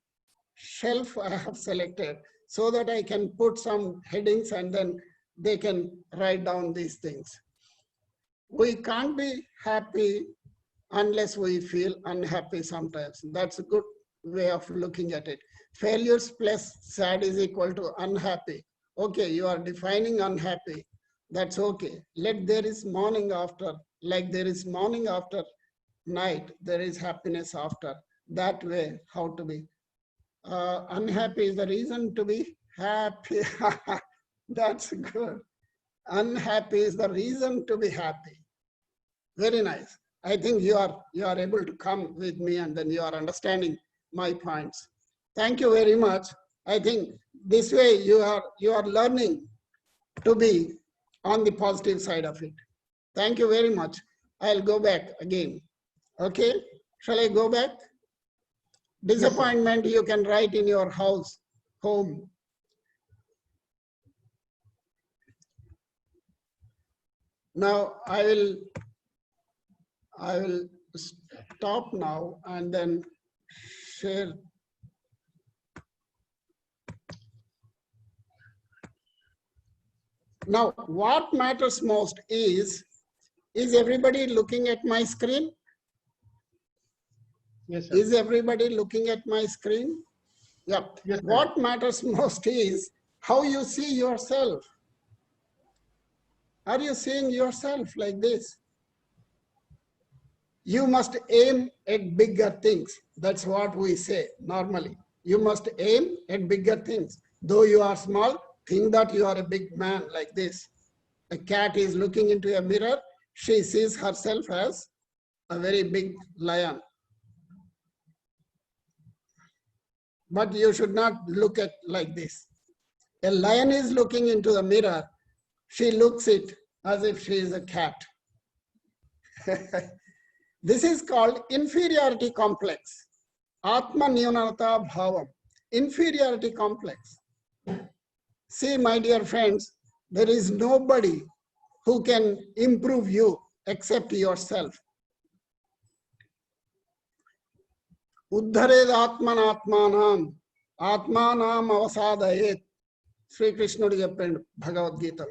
Shelf I have selected so that I can put some headings and then they can write down these things. We can't be happy unless we feel unhappy sometimes. That's a good way of looking at it. Failures plus sad is equal to unhappy. Okay, you are defining unhappy. That's okay. Let there is morning after, like there is morning after night, there is happiness after. That way, how to be. Unhappy is the reason to be happy. That's good. Unhappy is the reason to be happy. Very nice. I think you are able to come with me and then you are understanding my points. Thank you very much. I think this way you are learning to be on the positive side of it. Thank you very much. I'll go back again. Okay, shall I go back? Disappointment you can write in your house, home. Now I will stop now and then share. Now, what matters most is everybody looking at my screen? Yes, sir. Is everybody looking at my screen? Yep. Yes, sir. What matters most is how you see yourself. Are you seeing yourself like this? You must aim at bigger things. That's what we say normally. You must aim at bigger things. Though you are small, think that you are a big man like this. A cat is looking into a mirror. She sees herself as a very big lion. But you should not look at like this. A lion is looking into the mirror. She looks it as if she is a cat. This is called inferiority complex. Atma Nyunata Bhavam. Inferiority complex. See, my dear friends, there is nobody who can improve you except yourself. Uddhared Atman Atmanam. Atmanam avasadayet. Sri Krishna cheppadu Bhagavad Gita.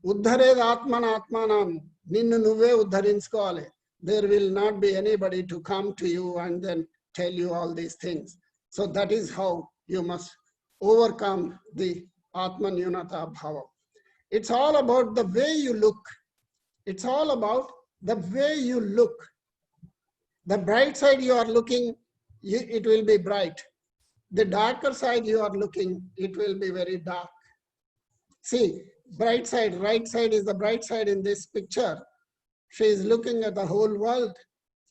Uddhared Atman Atmanam. Ninnu nuve uddharinchukovali. There will not be anybody to come to you and then tell you all these things. So that is how you must overcome the Atman Nyunata Bhava. It's all about the way you look. It's all about the way you look. The bright side you are looking, it will be bright. The darker side you are looking, it will be very dark. See, bright side, right side is the bright side in this picture. She is looking at the whole world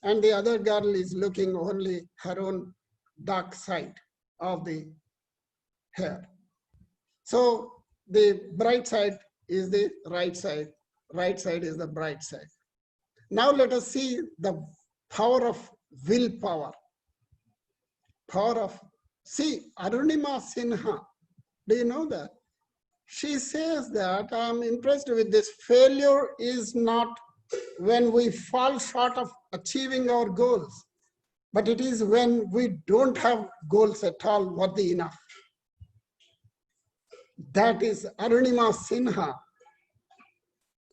and the other girl is looking only her own dark side of the hair. So the bright side is the right side is the bright side. Now let us see the power of willpower. See, Arunima Sinha, do you know that? She says that I am impressed with this. Failure is not when we fall short of achieving our goals, but it is when we don't have goals at all worthy enough. That is Arunima Sinha.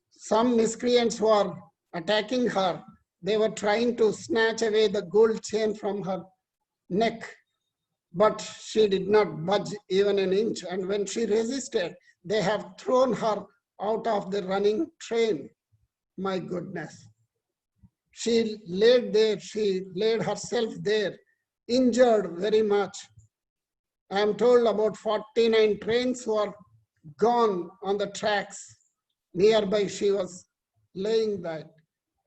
Some miscreants who are attacking her, they were trying to snatch away the gold chain from her neck, but she did not budge even an inch. And when she resisted, they have thrown her out of the running train. My goodness. She laid there, she laid herself there, injured very much. I am told about 49 trains were gone on the tracks. Nearby she was laying that,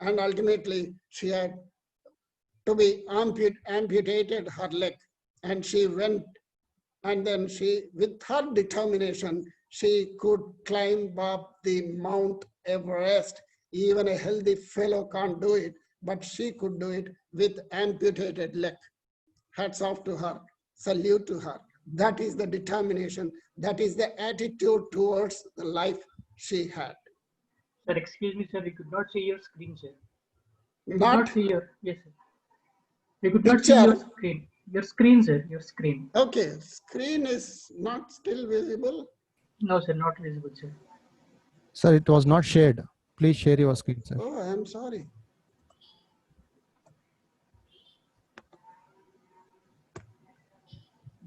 and ultimately she had to be amputated her leg, and she went, and then she, with her determination, she could climb up the Mount Everest. Even a healthy fellow can't do it, but she could do it with amputated leg. Hats off to her, salute to her. That is the determination, that is the attitude towards the life she had. Sir, excuse me, sir, we could not see your screen, sir. We could Not not see your, yes, sir. We could not see Picture. your screen. Your screen, sir. Your screen. Okay, screen is not still visible. No, sir. Not visible, sir. Sir, it was not shared. Please share your screen, sir. Oh, I'm sorry.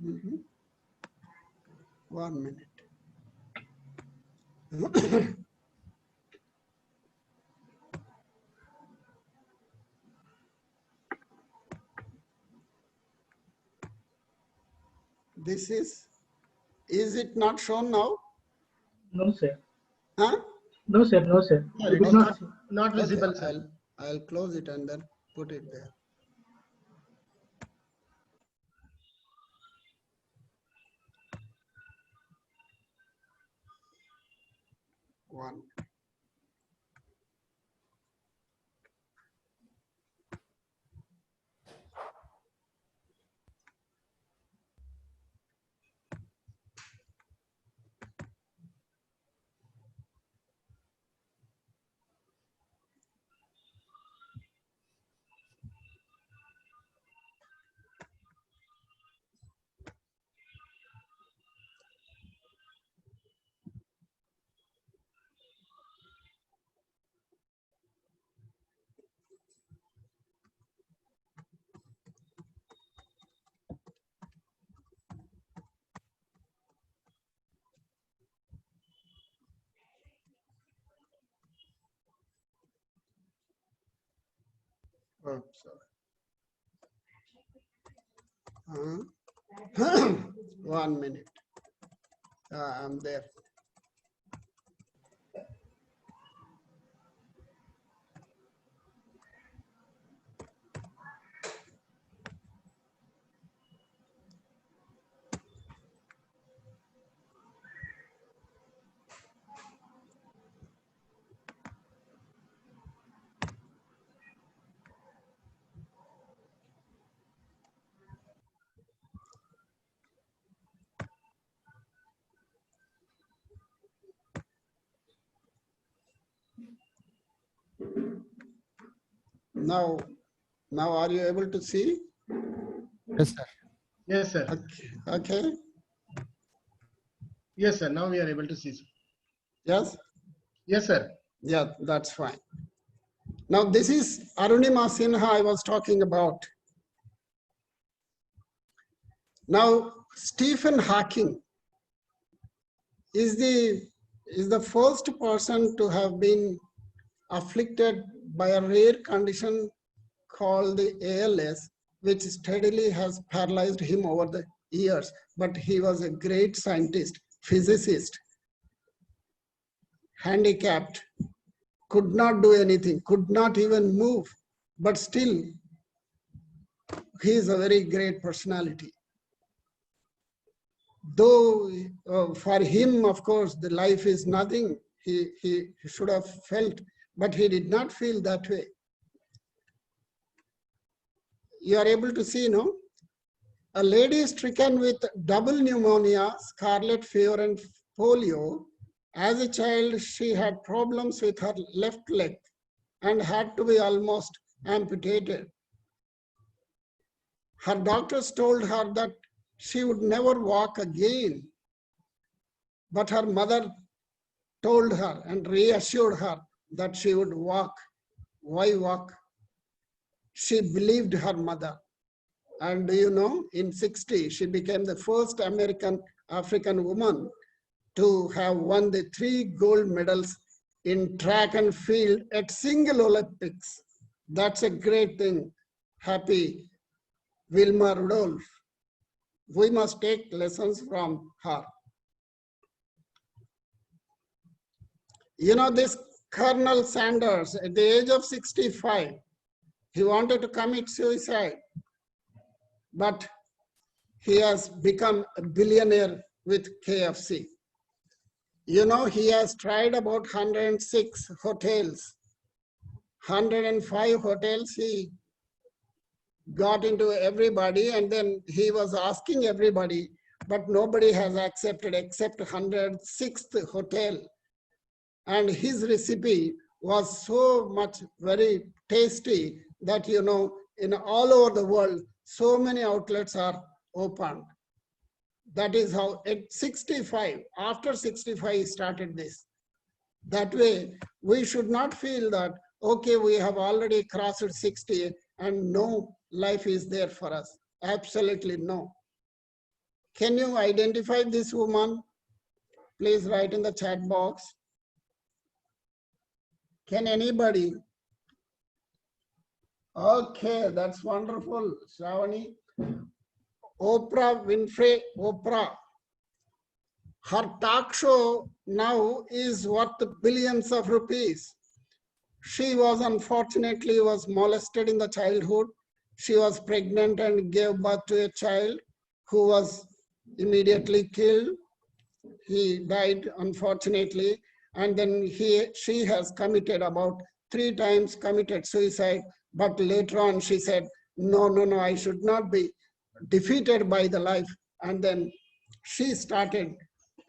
Mhm. 1 minute. This is it not shown now? No, sir. Huh? No, sir. No, sir. Sir, We it could is not not, see. not visible, Okay, sir. I'll close it and then put it there. One. Oh, sorry. 1 minute. I'm there. Now are you able to see? Yes, sir. Yes, sir. Okay. Yes, sir. Now we are able to see, sir. Yes. Yes, sir. Yeah, that's fine. Now this is Arunima Sinha I was talking about. Now Stephen Hawking is the first person to have been afflicted by a rare condition called the ALS, which steadily has paralyzed him over the years. But he was a great scientist, physicist, handicapped, could not do anything, could not even move, but still he is a very great personality. Though for him, of course, the life is nothing, he should have felt, but he did not feel that way. You are able to see, no? A lady stricken with double pneumonia, scarlet fever, and polio. As a child, she had problems with her left leg and had to be almost amputated. Her doctors told her that she would never walk again. But her mother told her and reassured her that she would walk. Why walk? She believed her mother. And do you know, in 60, she became the first African woman to have won the 3 gold medals in track and field at single Olympics. That's a great thing. Happy Wilma Rudolph. We must take lessons from her. You know, this Colonel Sanders, at the age of 65, he wanted to commit suicide, but he has become a billionaire with KFC. You know, he has tried about 106 hotels, 105 hotels he got into everybody, and then he was asking everybody, but nobody has accepted except 106th hotel. And his recipe was so much very tasty that, you know, in all over the world, so many outlets are opened. That is how at 65, after 65 he started this. That way, we should not feel that, okay, we have already crossed 60 and no life is there for us. Absolutely no. Can you identify this woman? Please write in the chat box. Can anybody? Okay, that's wonderful, Shravani. Oprah Winfrey, Oprah. Her talk show now is worth billions of rupees. She was unfortunately molested in the childhood. She was pregnant and gave birth to a child who was immediately killed. He died unfortunately, and then she has committed about 3 times committed suicide. But later on she said, no, I should not be defeated by the life. And then she started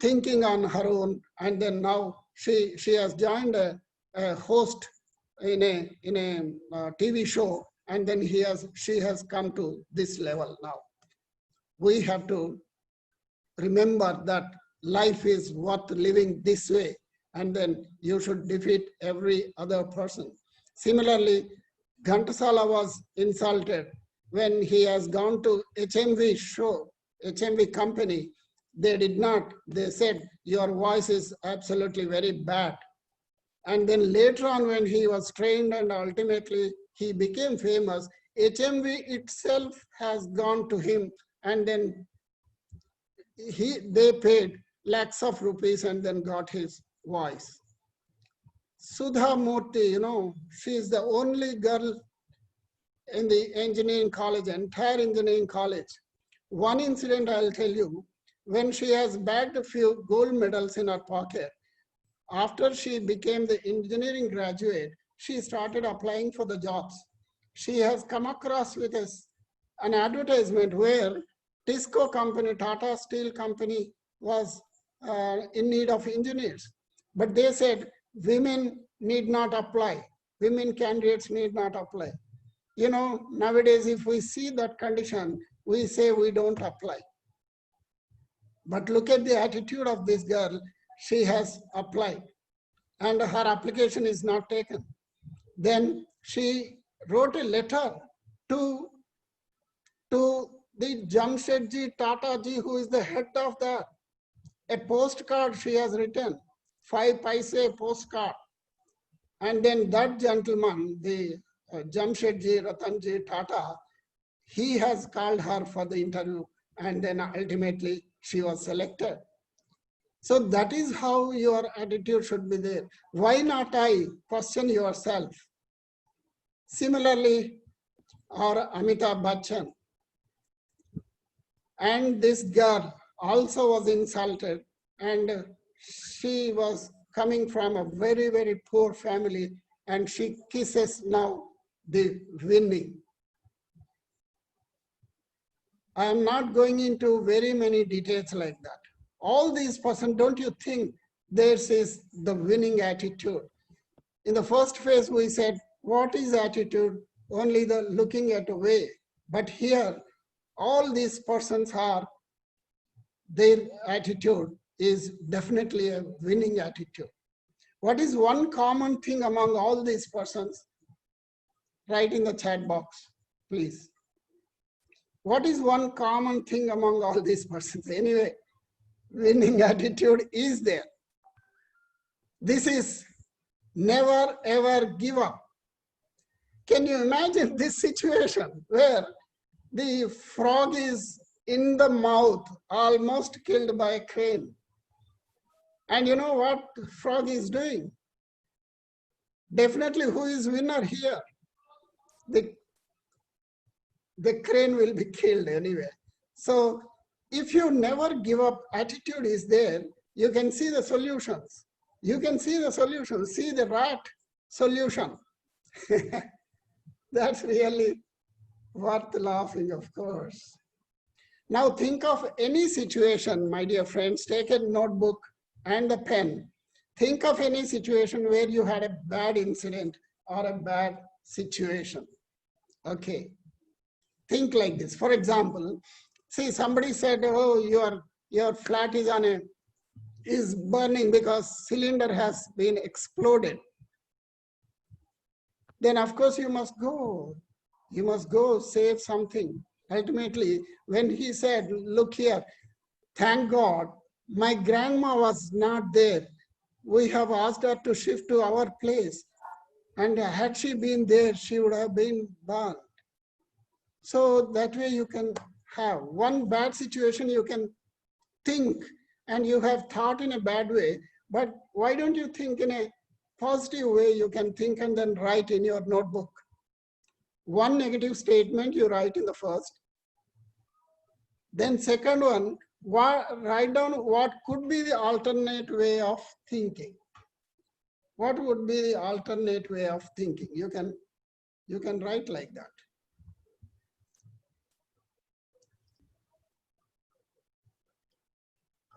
thinking on her own, and then now she has joined a host in a TV show, and then she has come to this level now. We have to remember that life is worth living this way, and then you should defeat every other person. Similarly, Ghantasala was insulted when he has gone to HMV show, HMV company. They did not, they said, your voice is absolutely very bad. And then later on when he was trained and ultimately he became famous, HMV itself has gone to him, and then they paid lakhs of rupees and then got his voice. Sudha Murthy, she is the only girl in the engineering college, entire engineering college. One incident I'll tell you, when she has bagged a few gold medals in her pocket, after she became the engineering graduate, she started applying for the jobs. She has come across with an advertisement where Tisco company, Tata Steel company was in need of engineers. But they said women need not apply. Women candidates need not apply. Nowadays, if we see that condition, we say we don't apply. But look at the attitude of this girl. She has applied and her application is not taken. Then she wrote a letter to the Jamshedji Tataji, who is the head of that. A postcard she has written, 5 paise postcard. And then that gentleman, the Jamshedji Ratanji Tata, he has called her for the interview, and then ultimately she was selected. So that is how your attitude should be there. Why not I? Question yourself. Similarly, or Amitabh Bachchan. And this girl also was insulted, and she was coming from a very, very poor family, and she kisses now the winning. I am not going into very many details like that. All these persons, don't you think this is the winning attitude? In the first phase, we said, what is attitude? Only the looking at a way. But here, all these persons are, their attitude is definitely a winning attitude. What is one common thing among all these persons? Write in the chat box, please. What is one common thing among all these persons? Anyway, winning attitude is there. This is never ever give up. Can you imagine this situation where the frog is in the mouth, almost killed by a crane? And you know what the frog is doing? Definitely who is winner here? The crane will be killed anyway. So if you never give up, attitude is there, you can see the solutions. You can see the solution, see the rat solution. That's really worth laughing, of course. Now think of any situation, my dear friends, take a notebook and a pen. Think of any situation where you had a bad incident or a bad situation. Okay. Think like this. For example, see, somebody said, oh, your flat is burning because cylinder has been exploded. Then of course you must go. You must go save something. Ultimately, when he said, look here, thank God, my grandma was not there. We have asked her to shift to our place. And had she been there, she would have been burned. So that way you can have one bad situation, you can think, and you have thought in a bad way, but why don't you think in a positive way? You can think and then write in your notebook. One negative statement you write in the first. Then second one, write down what could be the alternate way of thinking. What would be the alternate way of thinking? You can write like that.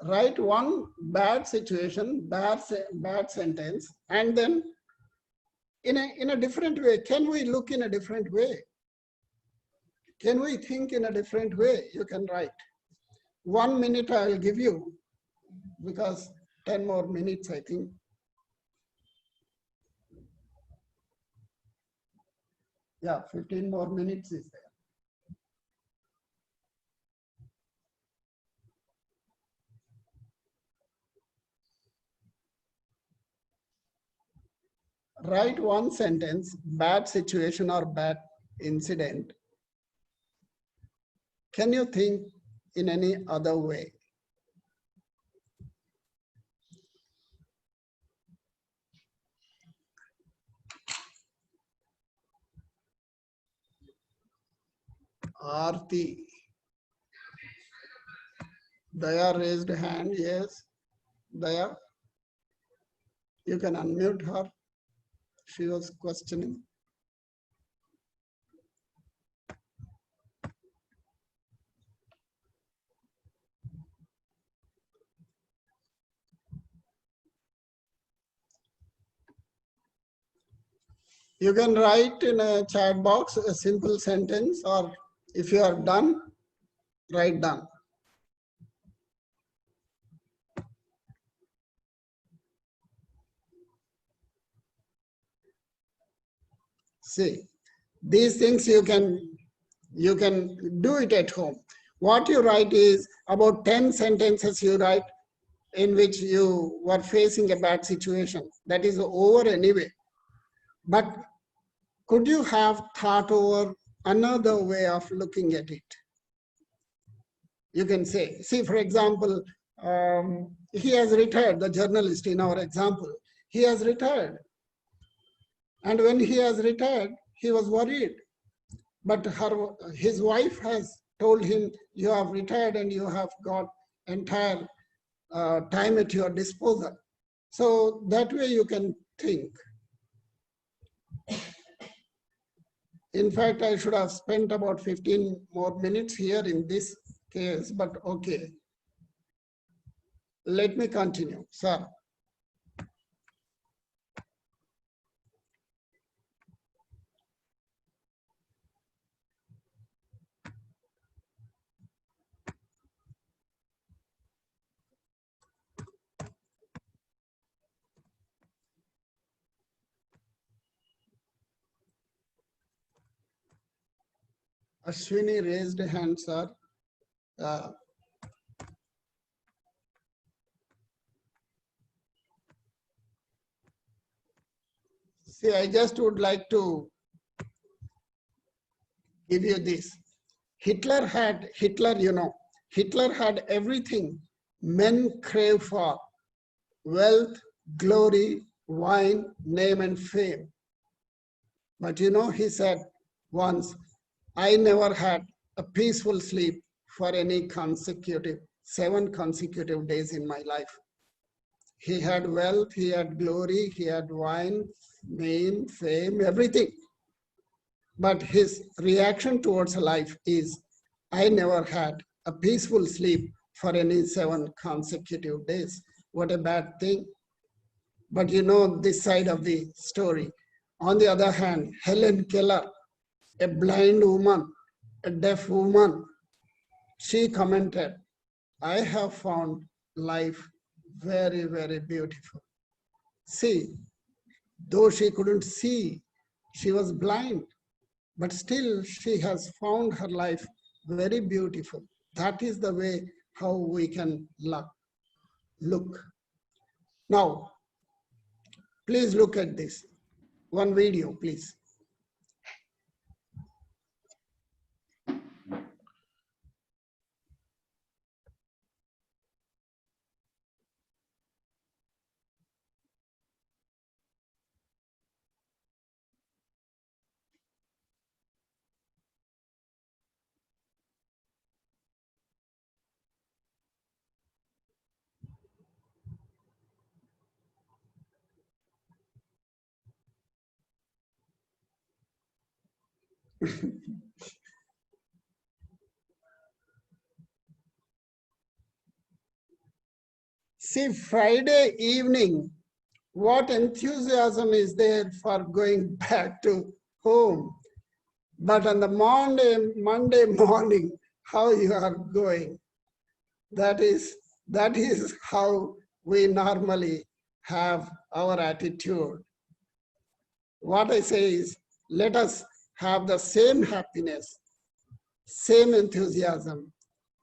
Write one bad situation, bad sentence, and then in a different way. Can we look in a different way? Can we think in a different way? You can write. 1 minute I will give you, because 10 more minutes, I think. Yeah, 15 more minutes is there. Write one sentence, bad situation or bad incident. Can you think in any other way? Aarti. Daya raised hand, yes. Daya, you can unmute her. She was questioning. You can write in a chat box a simple sentence, or if you are done, write done. See, these things you can do it at home. What you write is about 10 sentences you write in which you were facing a bad situation. That is over anyway. But could you have thought over another way of looking at it? You can say, see, for example, he has retired, the journalist in our example, he has retired. And when he has retired, he was worried. But his wife has told him, you have retired and you have got entire time at your disposal. So that way you can think. In fact, I should have spent about 15 more minutes here in this case, but okay. Let me continue, sir. Ashwini raised a hand, sir. See, I just would like to give you this. Hitler had everything men crave for: wealth, glory, wine, name, and fame. But he said once, I never had a peaceful sleep for any 7 consecutive days in my life. He had wealth, he had glory, he had wine, name, fame, everything. But his reaction towards life is, I never had a peaceful sleep for any 7 consecutive days. What a bad thing. But this side of the story. On the other hand, Helen Keller, a blind woman, a deaf woman, she commented, I have found life very, very beautiful. See, though she couldn't see, she was blind, but still she has found her life very beautiful. That is the way how we can look. Now, please look at this. One video, please. See, Friday evening, what enthusiasm is there for going back to home? But on the Monday morning, how you are going? That is how we normally have our attitude. What I say is, let us have the same happiness, same enthusiasm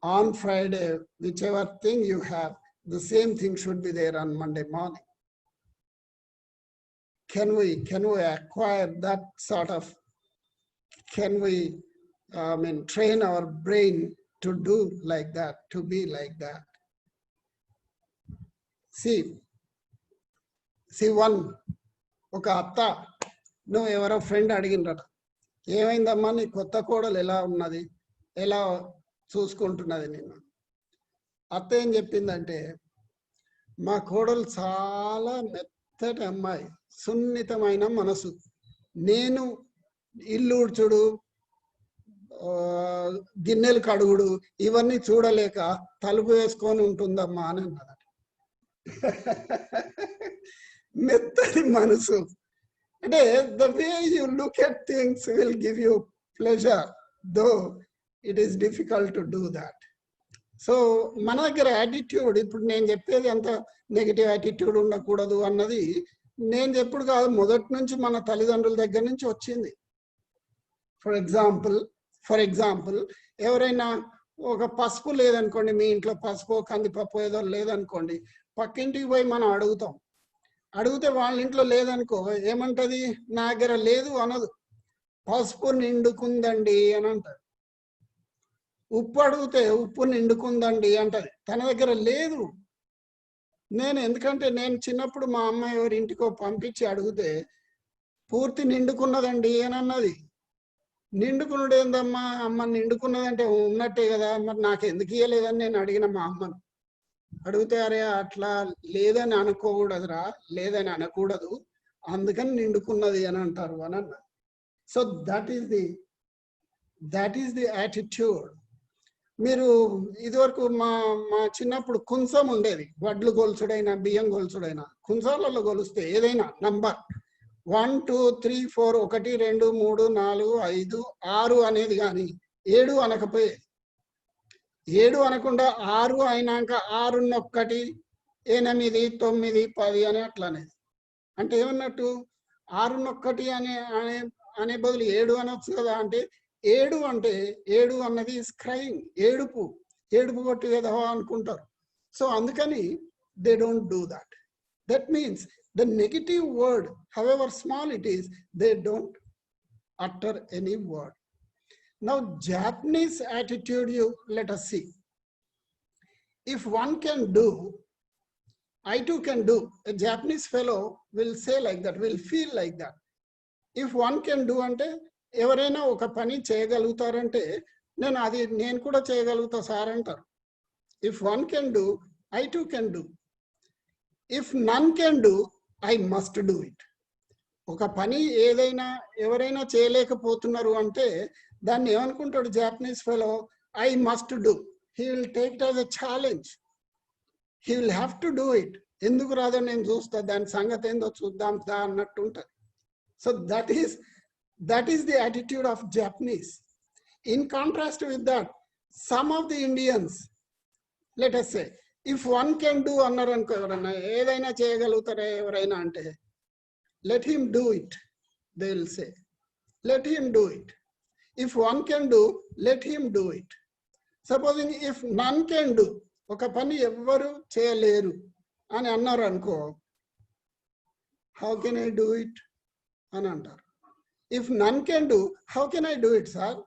on Friday, whichever thing you have, the same thing should be there on Monday morning. Can we acquire that sort of, can we train our brain to do like that, to be like that? See one, oka atta, no evaro friend adiginrata, ఏమైందమ్మా నీ కొత్త కోడలు ఎలా ఉన్నది, ఎలా చూసుకుంటున్నది నిన్ను? అత్త ఏం చెప్పిందంటే, మా కోడలు చాలా మెత్తటి అమ్మాయి, సున్నితమైన మనసు, నేను ఇల్లు ఉడ్చుడు, గిన్నెలు కడుగుడు ఇవన్నీ చూడలేక తలుపు వేసుకొని ఉంటుందమ్మా అని అన్నదట. మెత్తటి మనసు అంటే the way you look at things will give you pleasure, though it is difficult to do that. So మన దగ్గర యాటిట్యూడ్, ఇప్పుడు నేను చెప్పేది అంత నెగిటివ్ యాటిట్యూడ్ ఉండకూడదు అన్నది నేను చెప్పుడు కాదు, మొదటి నుంచి మన తల్లిదండ్రుల దగ్గర నుంచి వచ్చింది. ఫర్ ఎగ్జాంపుల్ ఎవరైనా ఒక పసుపు లేదనుకోండి, మీ ఇంట్లో పసుపు కందిపప్పు ఏదో లేదనుకోండి, పక్కింటికి పోయి మనం అడిగితే వాళ్ళ ఇంట్లో లేదనుకో, ఏమంటది? నా దగ్గర లేదు అనదు, పసుపు నిండుకుందండి అని అంటది. ఉప్పు అడిగితే ఉప్పు నిండుకుందండి అంటది, తన దగ్గర లేదు. ఎందుకంటే నేను చిన్నప్పుడు మా అమ్మాయి ఎవరి ఇంటికో పంపించి అడిగితే పూర్తి నిండుకున్నదండి అని అన్నది. నిండుకున్నాడు ఏందమ్మా, అమ్మ నిండుకున్నదంటే ఉన్నట్టే కదా, మరి నాకు ఎందుకు ఇయ్యలేదని నేను అడిగిన మా అమ్మను. అడిగితే, అరే అట్లా లేదని అనుకోకూడదురా, లేదని అనకూడదు, అందుకని నిండుకున్నది అని అంటారు అని అన్న. So that is the attitude. మీరు ఇదివరకు మా చిన్నప్పుడు కుంసం ఉండేది, వడ్లు గొలుసుడైనా బియ్యం గొలుసుడైనా కుంసాలలో గొలిస్తే ఏదైనా నంబర్ 1 2 3 4 1 2 3 4 5 6 అనేది కానీ 7 అనకపోయేది. 7 అనకుండా 6 అయినాక 6 1 8 9 10 అని అట్లా అనేది. అంటే ఏమన్నట్టు, 6 1 అనే బదులు 7 అనొచ్చు కదా. అంటే 7 అంటే 7 అన్నది క్రైమ్, ఏడుపు కొట్టి ఏదో అనుకుంటారు. సో అందుకని they don't do that. That means the negative word, however small it is, they don't utter any word. Now Japanese attitude, let us see. If one can do, I too can do. A Japanese fellow will say like that, will feel like that. If one can do ante ఎవరైనా ఒక పని చేయగలుగుతారంటే నేను కూడా చేయగలుగుతా sir అంటారు. If one can do, I too can do. If none can do, I must do it. ఒక పని ఎవరైనా చేయలేకపోతున్నారు అంటే దాన్ని ఏమనుకుంటాడు Japanese fellow, I must do. He will take it as a challenge. He will have to do it. ఎందుకు రాదో నేను చూస్తా, దాని సంగతి ఏందో చూద్దాం అన్నట్టు ఉంటుంది. So that is That is the attitude of Japanese. In contrast with that, some of the Indians, let us say, if one can do let him do it, they will say. Let him do it. If one can do, let him do it. Supposing if none can do, oka pani evvaru cheyaleru ani annaru anko, how can I do it? Ani antaru. If none can do, how can I do it, sir?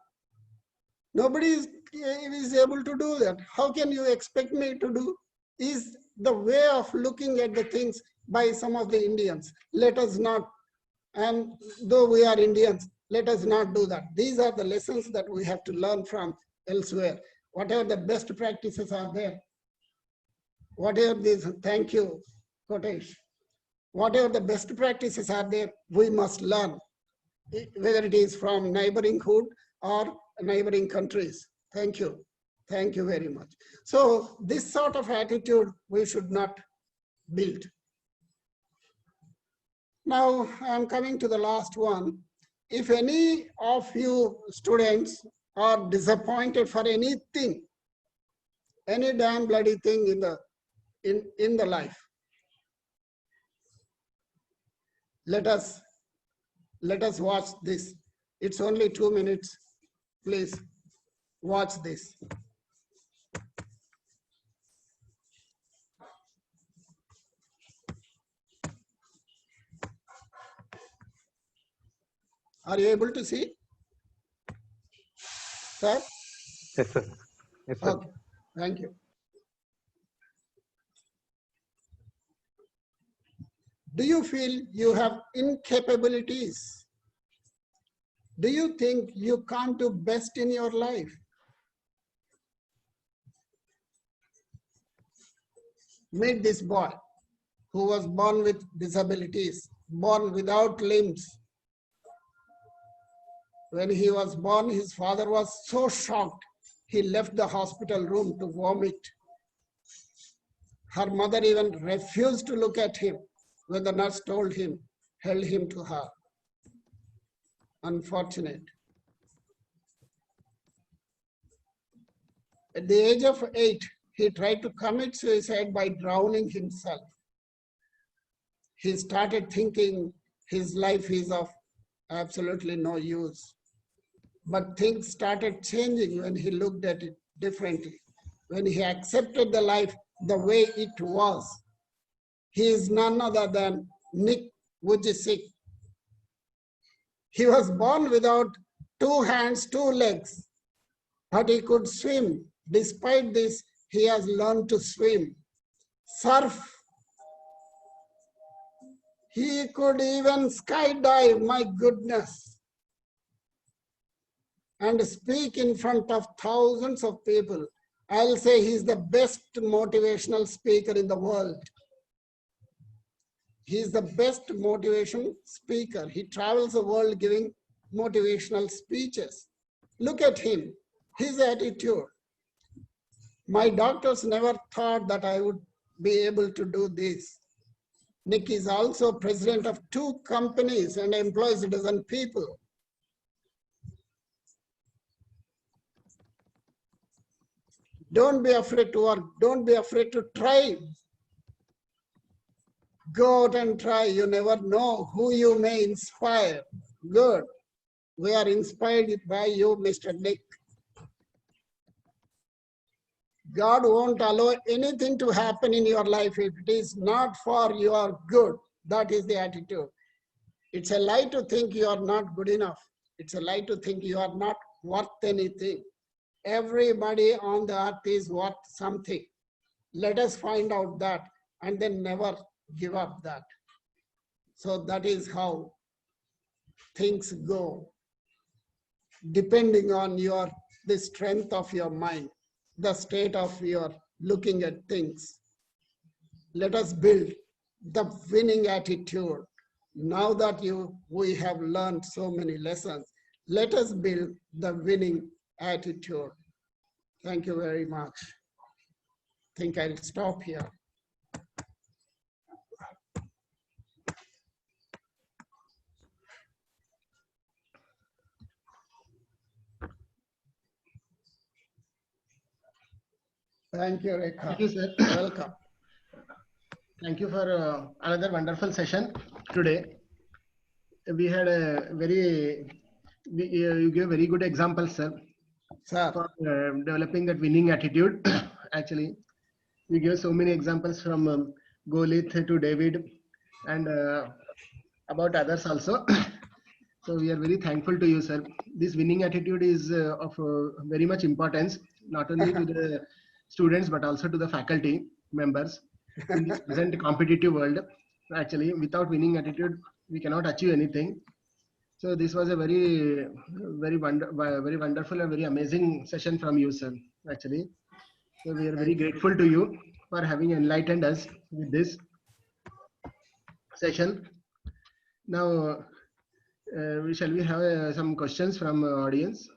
Nobody is able to do that. How can you expect me to do? Is the way of looking at the things by some of the Indians. Let us not, and though we are Indians, let us not do that. These are the lessons that we have to learn from elsewhere. Whatever the best practices are there, whatever these, thank you, Kotesh. Whatever the best practices are there, we must learn, whether it is from neighboring hood or neighboring countries. Thank you. Thank you very much. So this sort of attitude we should not build. Now I'm coming to the last one. If any of you students are disappointed for anything, any damn bloody thing in the life, let us watch this. It's only 2 minutes. Please watch this. Are you able to see? Sir? Yes, sir. Yes, sir. Okay, thank you. Do you feel you have incapabilities? Do you think you can't do best in your life? Meet this boy who was born with disabilities, born without limbs. When he was born, his father was so shocked, he left the hospital room to vomit. Her mother even refused to look at him when the nurse held him to her. Unfortunate. At the age of 8, he tried to commit suicide by drowning himself. He started thinking his life is of absolutely no use. But things started changing when he looked at it differently. When he accepted the life the way it was. He is none other than Nick Vujicic. He was born without 2 hands, 2 legs, but he could swim. Despite this, he has learned to swim, surf. He could even skydive, my goodness, and speak in front of thousands of people. I'll say he's the best motivational speaker in the world. He's the best motivation speaker. He travels the world giving motivational speeches. Look at him, his attitude. My doctors never thought that I would be able to do this. Nick is also president of 2 companies and employs a dozen people. Don't be afraid to work. Don't be afraid to try. Go out and try. You never know who you may inspire. Good. We are inspired by you, Mr. Nick. God won't allow anything to happen in your life if it is not for your good. That is the attitude. It's a lie to think you are not good enough. It's a lie to think you are not worth anything. Everybody on the earth is worth something. Let us find out that and then never give up that. So that is how things go, depending on the strength of your mind, the state of your looking at things. Let us build the winning attitude. Now that we have learned so many lessons, let us build the winning attitude. Thank you very much. I think I'll stop here. Thank you, Thank Rekha. you, sir. Welcome. Thank you for another wonderful session today. We had a you gave very good examples, sir, Sir, for developing that winning attitude. Actually, you gave so many examples from Golith to David and about others also. So we are very thankful to you, sir. This winning attitude is of very much importance, not only to the students, but also to the faculty members in this present competitive world. Actually, without winning attitude, we cannot achieve anything. So this was a very wonderful and very amazing session from you, sir. Actually, so we are very grateful to you for having enlightened us with this session. Now, shall we have some questions from audience?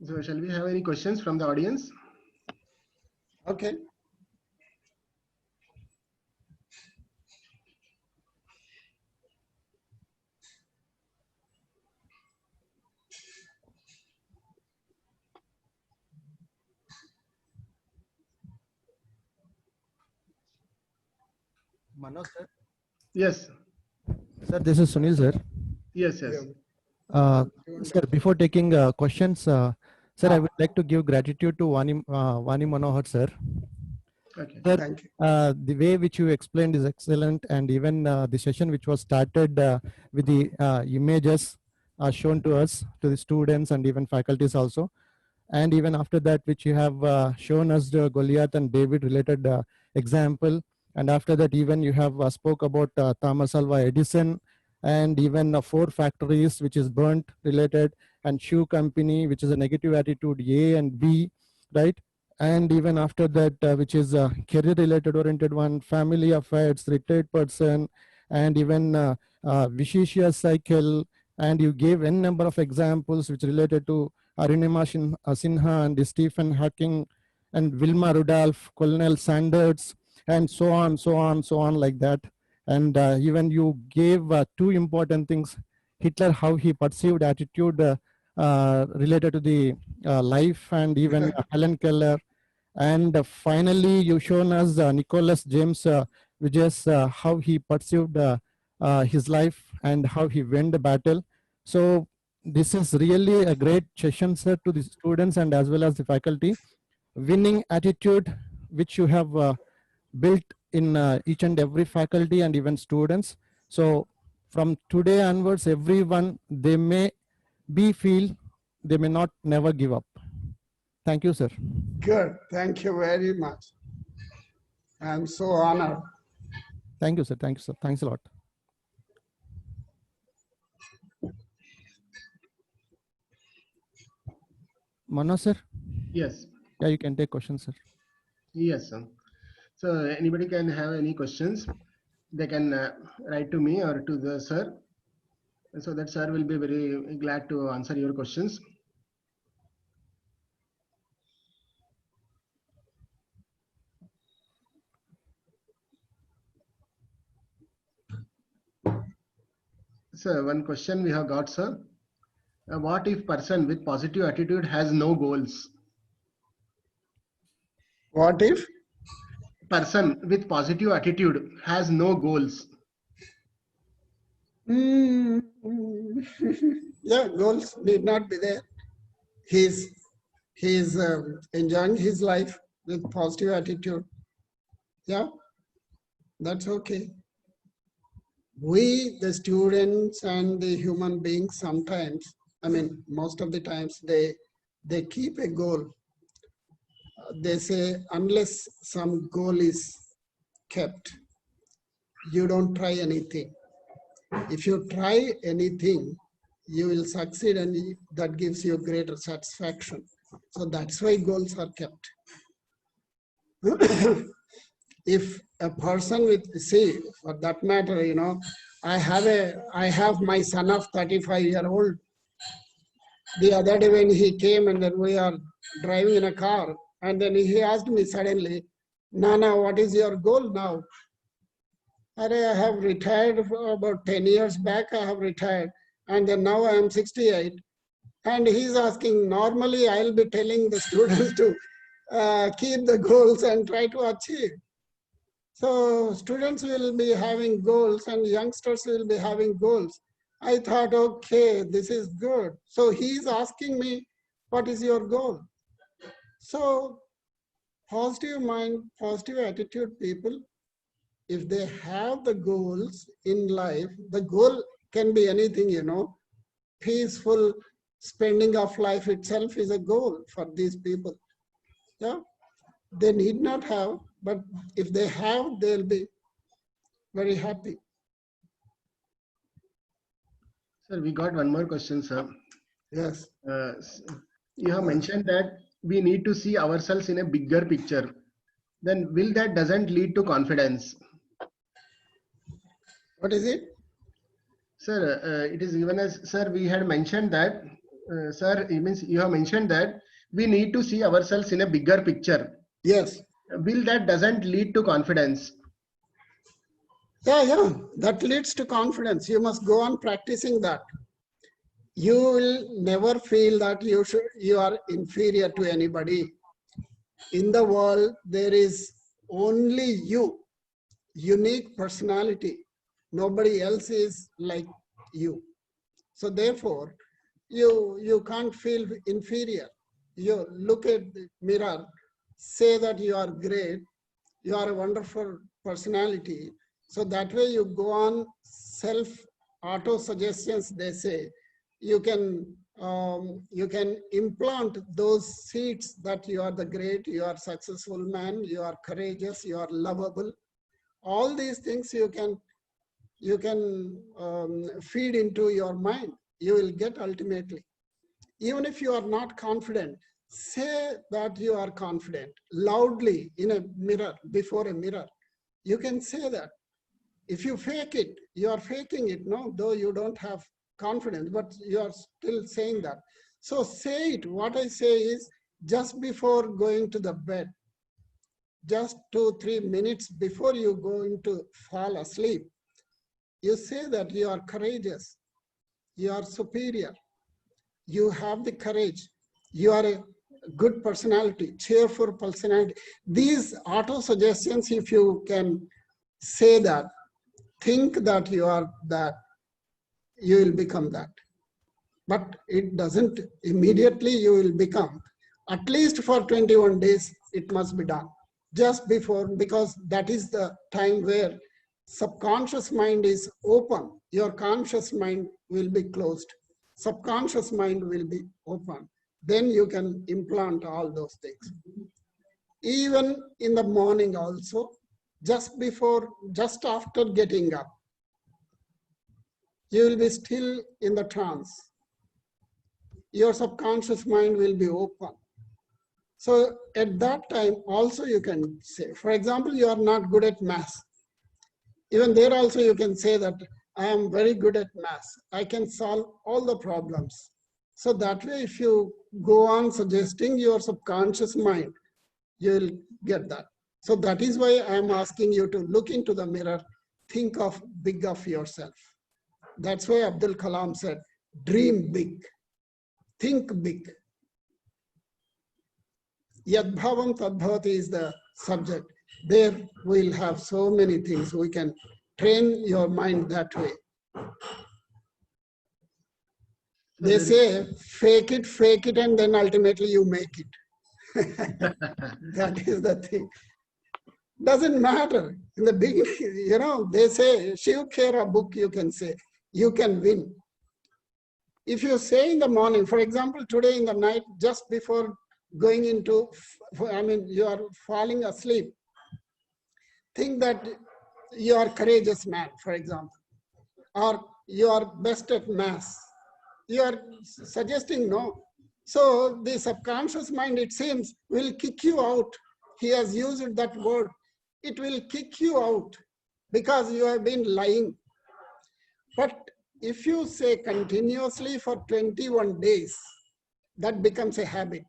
So shall we have any questions from the audience? okay. Manoj sir. Yes, Sir, this is Sunil sir. yes. Sir, before taking questions, sir, I would like to give gratitude to Vani Manohar sir. Okay. Sir, Thank you. the way which you explained is excellent, and even the session which was started with the images shown to us, to the students and even faculties also, and even after that which you have shown us the Goliath and David related example, and after that even you have spoke about Thomas Alva Edison, and even 4 factories which is burnt related, and shoe company which is a negative attitude A and B, right? And even after that which is a career related oriented one, family affairs, retired person, and even vicious cycle, and you gave n number of examples which related to Arunima Sinha and Stephen Hawking and Wilma Rudolph, Colonel Sanders, and so on, so on, so on, like that. And even you gave 2 important things: Hitler, how he perceived attitude related to the life, and even Helen Keller. And finally, you shown us Nicholas James, which is how he perceived his life and how he won the battle. So this is really a great session, sir, to the students and as well as the faculty. Winning attitude, which you have built in each and every faculty and even students. So from today onwards, everyone, they may feel they may not never give up. Thank you, sir. Good. Thank you very much. I'm so honored. Thank you, sir. Thank you, sir. Thanks a lot. Manoj, sir? Yes. Yeah, you can take questions, sir. Yes, sir. So anybody can have any questions, they can write to me or to the sir. So that sir will be very glad to answer your questions. So one question we have got, sir. What if person with positive attitude has no goals? What if? Person with positive attitude has no goals. Yeah, goals need not be there. He's enjoying his life with positive attitude. Yeah, that's okay. We, the students and the human beings, sometimes, I mean, most of the times, they keep a goal. They say, unless some goal is kept, you don't try anything. If you try anything, you will succeed, and that gives you greater satisfaction. So that's why goals are kept. If a person with, see, for that matter, you know, I have my son of 35-year-old. The other day when he came and then we are driving in a car, And then he asked me suddenly, Nana, what is your goal now? I have retired for about 10 years back. I have retired. And then now I am 68. And he's asking, normally I'll be telling the students to keep the goals and try to achieve. So students will be having goals and youngsters will be having goals. I thought, okay, this is good. So he's asking me, what is your goal? So positive mind, positive attitude people, if they have the goals in life, the goal can be anything, you know, peaceful spending of life itself is a goal for these people. Yeah, they need not have, but if they have, they'll be very happy. Sir, we got one more question, sir. Yes. You have mentioned that we need to see ourselves in a bigger picture. Then will that doesn't lead to confidence? What is it? Sir, it is given as, sir, we had mentioned that, sir, it means you have mentioned that we need to see ourselves in a bigger picture. Yes. Will that doesn't lead to confidence? Yeah, that leads to confidence. You must go on practicing that. You will never feel that you are inferior to anybody. In the world, there is only you, unique personality. Nobody else is like you. So therefore, you can't feel inferior. You look at the mirror, say that you are great, you are a wonderful personality. So that way you go on self-auto-suggestions, they say. You can implant those seeds that you are the great, you are successful man, you are courageous, you are lovable. All these things you can feed into your mind. You will get ultimately. Even if you are not confident, say that you are confident loudly in a mirror, before a mirror. You can say that. If you fake it, you are faking it, no? Though you don't have confidence, but you are still saying that. So say it. What I say is, just before going to the bed, just 2-3 minutes before you going to fall asleep, you say that you are courageous, you are superior, you have the courage, you are a good personality, cheerful personality. These auto-suggestions, if you can say that, think that you are that, you will become that. But it doesn't immediately you will become. At least for 21 days, it must be done. Just before, because that is the time where subconscious mind is open. Your conscious mind will be closed. Subconscious mind will be open. Then you can implant all those things. Even in the morning also, just before, just after getting up, you will be still in the trance. Your subconscious mind will be open. So at that time also you can say, for example, you are not good at math. Even there also you can say that I am very good at math. I can solve all the problems. So that way, if you go on suggesting your subconscious mind, you will get that. So that is why I am asking you to look into the mirror, think of big of yourself. That's why Abdul Kalam said, dream big, think big. Yad bhavam tad bhavati is the subject. There we'll have so many things. We can train your mind that way. They say, fake it, and then ultimately you make it. That is the thing. Doesn't matter. In the beginning, you know, they say, Shiv Khera book, you can say, you can win. If you say in the morning, for example, today in the night, just before going into, you are falling asleep, think that you are courageous man, for example, or you are best at math. You are suggesting no. So the subconscious mind, it seems, will kick you out. He has used that word. It will kick you out because you have been lying. But if you say continuously for 21 days, that becomes a habit.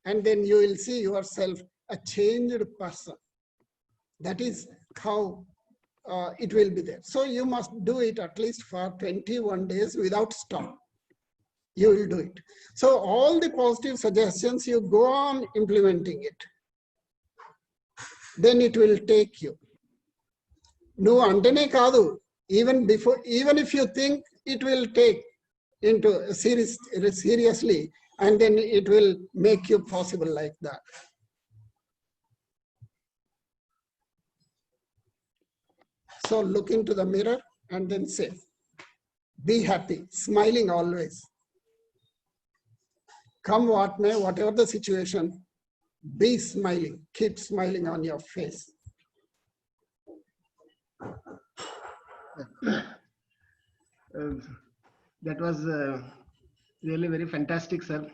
and then you will see yourself a changed person. That is how it will be there. So you must do it at least for 21 days without stop. You will do it. So all the positive suggestions, you go on implementing it. Then it will take you. No antene kaadu. Even if you think it will take into seriously, and then it will make you possible like that. So look into the mirror and then say, be happy, smiling always. Come what may, whatever the situation, be smiling, keep smiling on your face. That was really very fantastic, sir.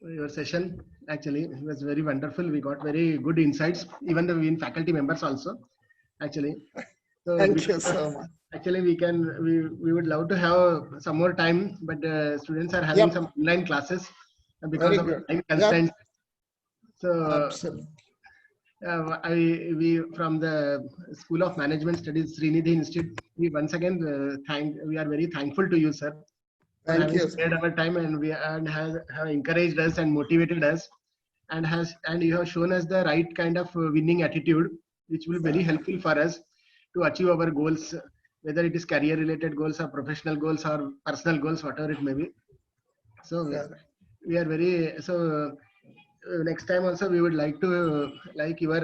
Your session actually was very wonderful. We got very good insights, even the faculty members also, actually. So Thank you so much. Actually, we would love to have some more time, but students are having some online classes because Very of good. time constraints. So Absolutely. we from the School of Management Studies, Sreenidhi Institute, we once again we are very thankful to you, sir. Thank you. Spared our time and have encouraged us and motivated us, and you have shown us the right kind of winning attitude, which will be very helpful for us to achieve our goals, whether it is career related goals or professional goals or personal goals, whatever it may be. So we are very next time also we would like to you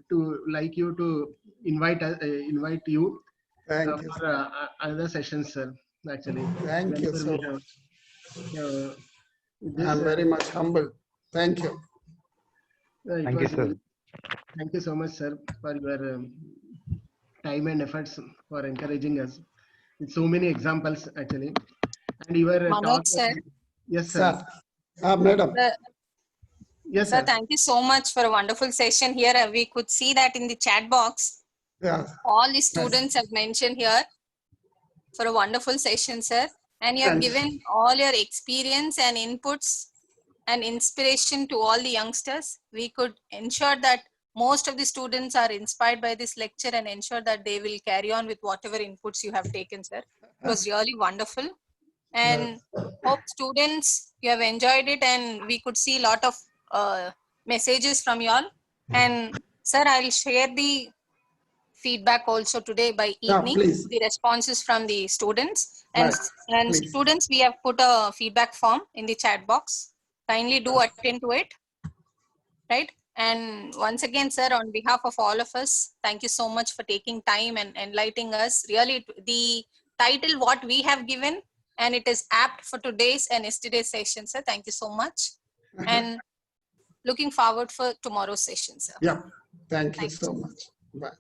to invite you Thank you. for other sessions, sir. Actually, Thank you so whenever much. this, I'm very much humbled. Thank you. Thank you, sir. Thank you so much, sir, for your time and efforts for encouraging us with so many examples, actually. And your Manoj, talk, sir. yes, sir. Madam. Yes, Sir, sir. thank you so much for a wonderful session here. We could see that in the chat box. Yeah. All the students have mentioned here for a wonderful session, sir. And you have Thanks. given all your experience and inputs and inspiration to all the youngsters. We could ensure that most of the students are inspired by this lecture and ensure that they will carry on with whatever inputs you have taken, sir. It was really wonderful. And hope students, you have enjoyed it, and we could see a lot of messages from you all. And sir, I'll share the feedback also today by evening, please. the responses from the students. And, Right. Please. students, we have put a feedback form in the chat box. Kindly do attend to it. Right. And once again, sir, on behalf of all of us, thank you so much for taking time and enlightening us. Really, the title what we have given, and it is apt for today's and yesterday's session, sir. Thank you so much. And looking forward for tomorrow's session, sir. Yeah. Thank you Thank so you. much. Bye.